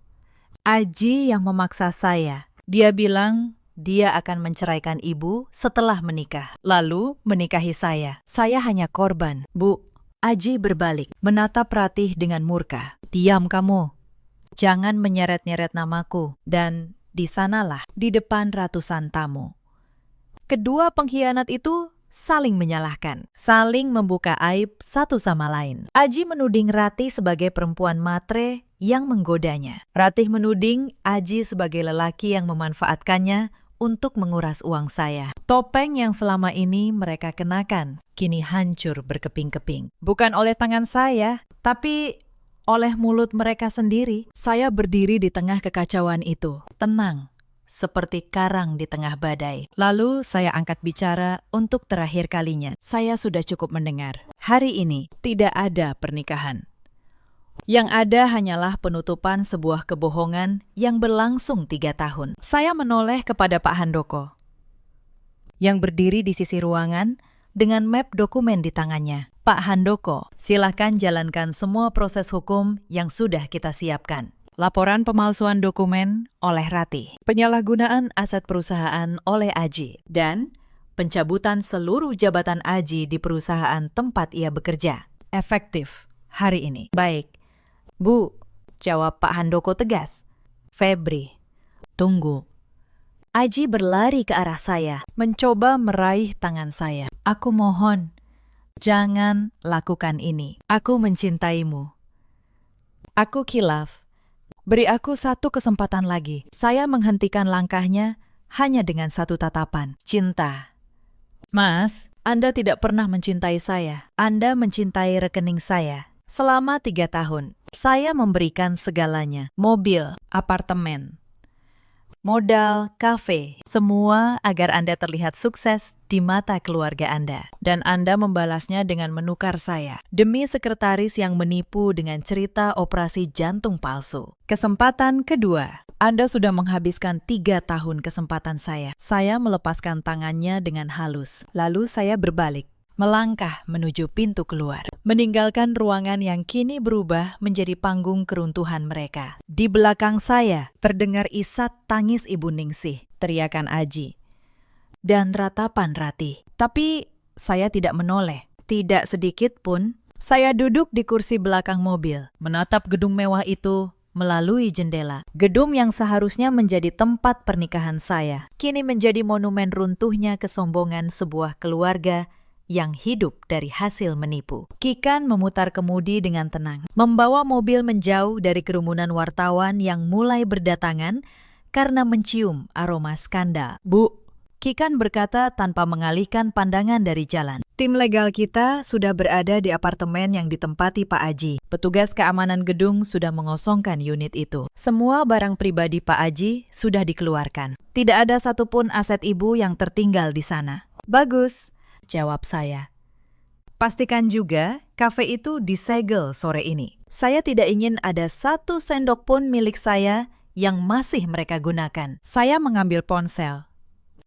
Aji yang memaksa saya. Dia bilang dia akan menceraikan ibu setelah menikah. Lalu menikahi saya. Saya hanya korban. Bu, Aji berbalik, menatap Ratih dengan murka. Diam kamu. Jangan menyeret-nyeret namaku. Dan di sanalah, di depan ratusan tamu. Kedua pengkhianat itu saling menyalahkan, saling membuka aib satu sama lain. Aji menuding Ratih sebagai perempuan matre yang menggodanya. Ratih menuding Aji sebagai lelaki yang memanfaatkannya untuk menguras uang saya. Topeng yang selama ini mereka kenakan kini hancur berkeping-keping. Bukan oleh tangan saya, tapi oleh mulut mereka sendiri. Saya berdiri di tengah kekacauan itu, tenang, seperti karang di tengah badai. Lalu saya angkat bicara untuk terakhir kalinya. Saya sudah cukup mendengar. Hari ini tidak ada pernikahan. Yang ada hanyalah penutupan sebuah kebohongan yang berlangsung 3 tahun. Saya menoleh kepada Pak Handoko, yang berdiri di sisi ruangan dengan map dokumen di tangannya. Pak Handoko, silakan jalankan semua proses hukum yang sudah kita siapkan. Laporan pemalsuan dokumen oleh Ratih, penyalahgunaan aset perusahaan oleh Aji, dan pencabutan seluruh jabatan Aji di perusahaan tempat ia bekerja. Efektif hari ini. Baik. Bu, jawab Pak Handoko tegas. Febri, tunggu. Aji berlari ke arah saya, mencoba meraih tangan saya. Aku mohon, jangan lakukan ini. Aku mencintaimu. Aku khilaf. Beri aku satu kesempatan lagi. Saya menghentikan langkahnya hanya dengan satu tatapan. Cinta. Mas, Anda tidak pernah mencintai saya. Anda mencintai rekening saya. Selama 3 tahun, saya memberikan segalanya. Mobil, apartemen, modal, kafe, semua agar Anda terlihat sukses di mata keluarga Anda. Dan Anda membalasnya dengan menukar saya demi sekretaris yang menipu dengan cerita operasi jantung palsu. Kesempatan kedua. Anda sudah menghabiskan 3 tahun kesempatan saya. Saya melepaskan tangannya dengan halus. Lalu saya berbalik, melangkah menuju pintu keluar, meninggalkan ruangan yang kini berubah menjadi panggung keruntuhan mereka. Di belakang saya terdengar isak tangis Ibu Ningsih, teriakan Aji, dan ratapan Ratih. Tapi saya tidak menoleh, tidak sedikit pun. Saya duduk di kursi belakang mobil, menatap gedung mewah itu melalui jendela. Gedung yang seharusnya menjadi tempat pernikahan saya, kini menjadi monumen runtuhnya kesombongan sebuah keluarga yang hidup dari hasil menipu. Kikan memutar kemudi dengan tenang, membawa mobil menjauh dari kerumunan wartawan yang mulai berdatangan karena mencium aroma skandal. Bu, Kikan berkata tanpa mengalihkan pandangan dari jalan. Tim legal kita sudah berada di apartemen yang ditempati Pak Aji. Petugas keamanan gedung sudah mengosongkan unit itu. Semua barang pribadi Pak Aji sudah dikeluarkan. Tidak ada satupun aset ibu yang tertinggal di sana. Bagus, jawab saya. Pastikan juga kafe itu disegel sore ini. Saya tidak ingin ada satu sendok pun milik saya yang masih mereka gunakan. Saya mengambil ponsel,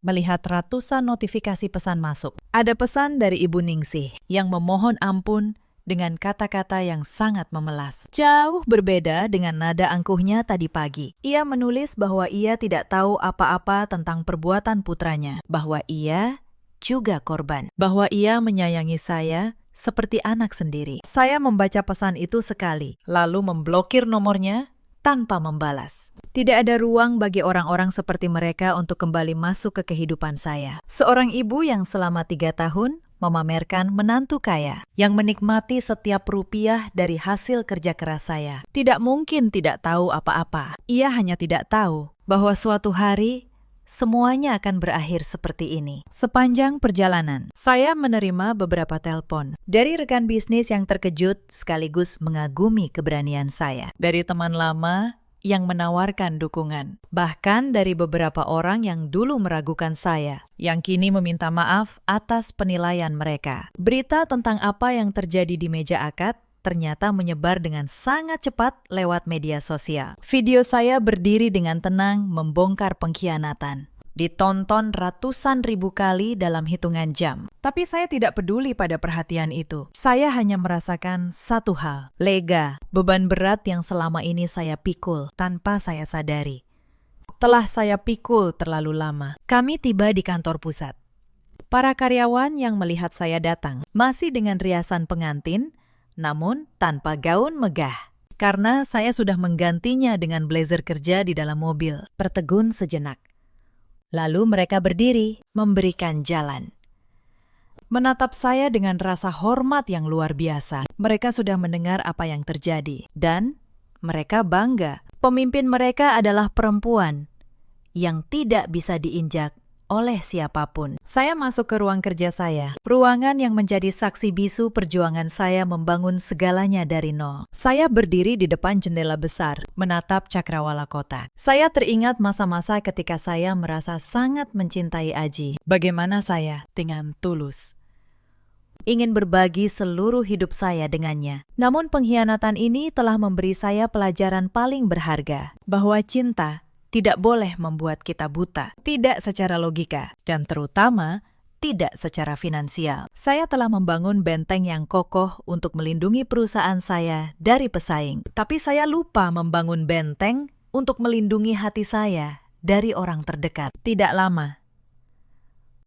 melihat ratusan notifikasi pesan masuk. Ada pesan dari Ibu Ningsih yang memohon ampun dengan kata-kata yang sangat memelas. Jauh berbeda dengan nada angkuhnya tadi pagi. Ia menulis bahwa ia tidak tahu apa-apa tentang perbuatan putranya, bahwa ia juga korban, bahwa ia menyayangi saya seperti anak sendiri. Saya membaca pesan itu sekali, lalu memblokir nomornya tanpa membalas. Tidak ada ruang bagi orang-orang seperti mereka untuk kembali masuk ke kehidupan saya. Seorang ibu yang selama 3 tahun memamerkan menantu kaya, yang menikmati setiap rupiah dari hasil kerja keras saya. Tidak mungkin tidak tahu apa-apa. Ia hanya tidak tahu bahwa suatu hari semuanya akan berakhir seperti ini. Sepanjang perjalanan, saya menerima beberapa telepon dari rekan bisnis yang terkejut sekaligus mengagumi keberanian saya. Dari teman lama yang menawarkan dukungan. Bahkan dari beberapa orang yang dulu meragukan saya, yang kini meminta maaf atas penilaian mereka. Berita tentang apa yang terjadi di meja akad ternyata menyebar dengan sangat cepat lewat media sosial. Video saya berdiri dengan tenang membongkar pengkhianatan. Ditonton ratusan ribu kali dalam hitungan jam. Tapi saya tidak peduli pada perhatian itu. Saya hanya merasakan satu hal. Lega, beban berat yang selama ini saya pikul tanpa saya sadari. Telah saya pikul terlalu lama. Kami tiba di kantor pusat. Para karyawan yang melihat saya datang masih dengan riasan pengantin, namun tanpa gaun megah. Karena saya sudah menggantinya dengan blazer kerja di dalam mobil. Tertegun sejenak. Lalu mereka berdiri, memberikan jalan. Menatap saya dengan rasa hormat yang luar biasa. Mereka sudah mendengar apa yang terjadi. Dan mereka bangga. Pemimpin mereka adalah perempuan yang tidak bisa diinjak oleh siapapun. Saya masuk ke ruang kerja saya. Ruangan yang menjadi saksi bisu perjuangan saya membangun segalanya dari nol. Saya berdiri di depan jendela besar, menatap cakrawala kota. Saya teringat masa-masa ketika saya merasa sangat mencintai Aji. Bagaimana saya dengan tulus ingin berbagi seluruh hidup saya dengannya. Namun pengkhianatan ini telah memberi saya pelajaran paling berharga, bahwa cinta tidak boleh membuat kita buta, tidak secara logika, dan terutama tidak secara finansial. Saya telah membangun benteng yang kokoh untuk melindungi perusahaan saya dari pesaing. Tapi saya lupa membangun benteng untuk melindungi hati saya dari orang terdekat. Tidak lama,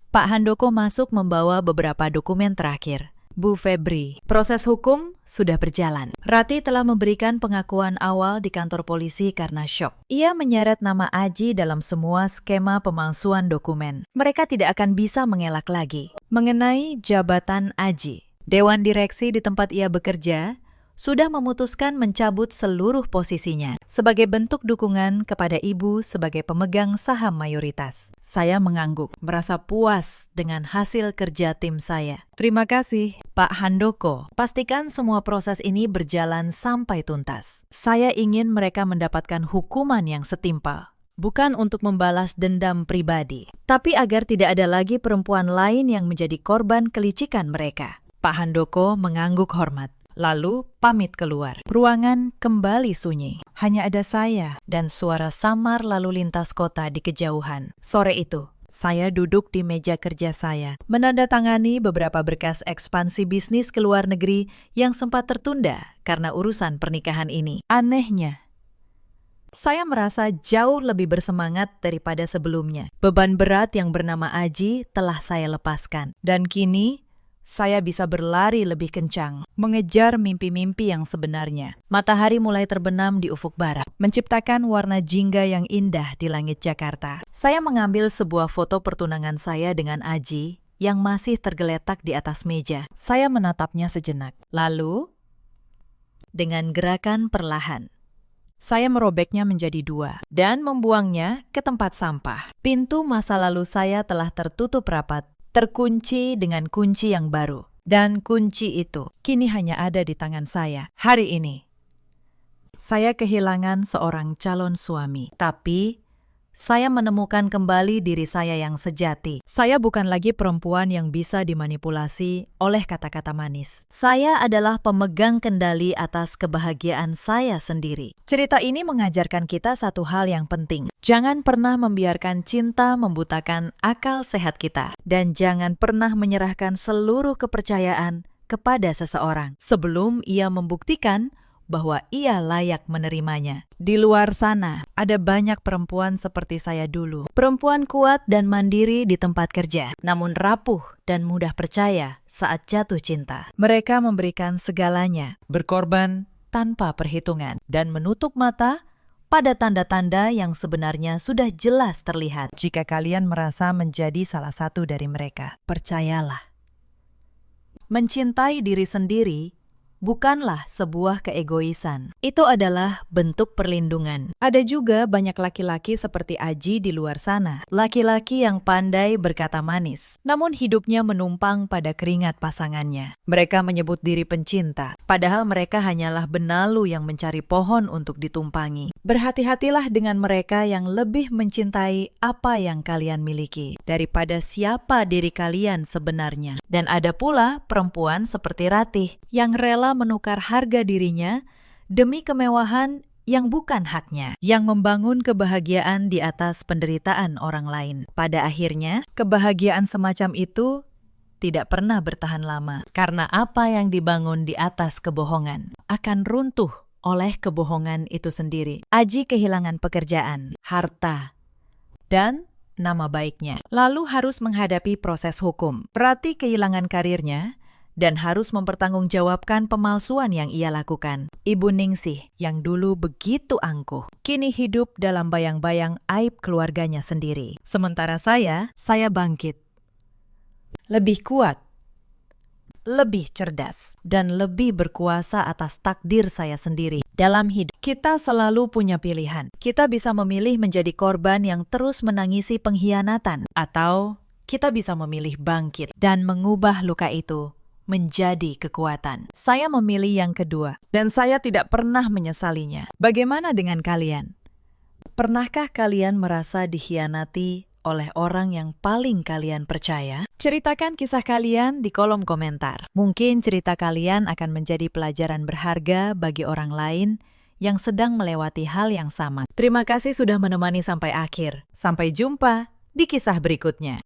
Pak Handoko masuk membawa beberapa dokumen terakhir. Bu Febri, proses hukum sudah berjalan. Rati telah memberikan pengakuan awal di kantor polisi karena syok. Ia menyeret nama Aji dalam semua skema pemalsuan dokumen. Mereka tidak akan bisa mengelak lagi. Mengenai jabatan Aji, Dewan Direksi di tempat ia bekerja sudah memutuskan mencabut seluruh posisinya sebagai bentuk dukungan kepada ibu sebagai pemegang saham mayoritas. Saya mengangguk, merasa puas dengan hasil kerja tim saya. Terima kasih, Pak Handoko. Pastikan semua proses ini berjalan sampai tuntas. Saya ingin mereka mendapatkan hukuman yang setimpal. Bukan untuk membalas dendam pribadi, tapi agar tidak ada lagi perempuan lain yang menjadi korban kelicikan mereka. Pak Handoko mengangguk hormat. Lalu pamit keluar. Ruangan kembali sunyi. Hanya ada saya dan suara samar lalu lintas kota di kejauhan. Sore itu, saya duduk di meja kerja saya, menandatangani beberapa berkas ekspansi bisnis ke luar negeri yang sempat tertunda karena urusan pernikahan ini. Anehnya, saya merasa jauh lebih bersemangat daripada sebelumnya. Beban berat yang bernama Aji telah saya lepaskan. Dan kini, saya bisa berlari lebih kencang, mengejar mimpi-mimpi yang sebenarnya. Matahari mulai terbenam di ufuk barat, menciptakan warna jingga yang indah di langit Jakarta. Saya mengambil sebuah foto pertunangan saya dengan Aji yang masih tergeletak di atas meja. Saya menatapnya sejenak. Lalu, dengan gerakan perlahan, saya merobeknya menjadi dua dan membuangnya ke tempat sampah. Pintu masa lalu saya telah tertutup rapat, terkunci dengan kunci yang baru. Dan kunci itu kini hanya ada di tangan saya. Hari ini, saya kehilangan seorang calon suami. Tapi, saya menemukan kembali diri saya yang sejati. Saya bukan lagi perempuan yang bisa dimanipulasi oleh kata-kata manis. Saya adalah pemegang kendali atas kebahagiaan saya sendiri. Cerita ini mengajarkan kita satu hal yang penting. Jangan pernah membiarkan cinta membutakan akal sehat kita. Dan jangan pernah menyerahkan seluruh kepercayaan kepada seseorang sebelum ia membuktikan bahwa ia layak menerimanya. Di luar sana, ada banyak perempuan seperti saya dulu. Perempuan kuat dan mandiri di tempat kerja, namun rapuh dan mudah percaya saat jatuh cinta. Mereka memberikan segalanya, berkorban tanpa perhitungan, dan menutup mata pada tanda-tanda yang sebenarnya sudah jelas terlihat. Jika kalian merasa menjadi salah satu dari mereka, percayalah. Mencintai diri sendiri bukanlah sebuah keegoisan. Itu adalah bentuk perlindungan. Ada juga banyak laki-laki seperti Aji di luar sana. Laki-laki yang pandai berkata manis, namun hidupnya menumpang pada keringat pasangannya. Mereka menyebut diri pencinta, padahal mereka hanyalah benalu yang mencari pohon untuk ditumpangi. Berhati-hatilah dengan mereka yang lebih mencintai apa yang kalian miliki daripada siapa diri kalian sebenarnya. Dan ada pula perempuan seperti Ratih yang rela menukar harga dirinya demi kemewahan yang bukan haknya, yang membangun kebahagiaan di atas penderitaan orang lain. Pada akhirnya, kebahagiaan semacam itu tidak pernah bertahan lama, karena apa yang dibangun di atas kebohongan akan runtuh oleh kebohongan itu sendiri. Aji kehilangan pekerjaan, harta, dan nama baiknya. Lalu harus menghadapi proses hukum. Ratih kehilangan karirnya dan harus mempertanggungjawabkan pemalsuan yang ia lakukan. Ibu Ningsih yang dulu begitu angkuh, kini hidup dalam bayang-bayang aib keluarganya sendiri. Sementara saya bangkit. Lebih kuat, lebih cerdas, dan lebih berkuasa atas takdir saya sendiri. Dalam hidup, kita selalu punya pilihan. Kita bisa memilih menjadi korban yang terus menangisi pengkhianatan, atau kita bisa memilih bangkit dan mengubah luka itu menjadi kekuatan. Saya memilih yang kedua, dan saya tidak pernah menyesalinya. Bagaimana dengan kalian? Pernahkah kalian merasa dikhianati oleh orang yang paling kalian percaya? Ceritakan kisah kalian di kolom komentar. Mungkin cerita kalian akan menjadi pelajaran berharga bagi orang lain yang sedang melewati hal yang sama. Terima kasih sudah menemani sampai akhir. Sampai jumpa di kisah berikutnya.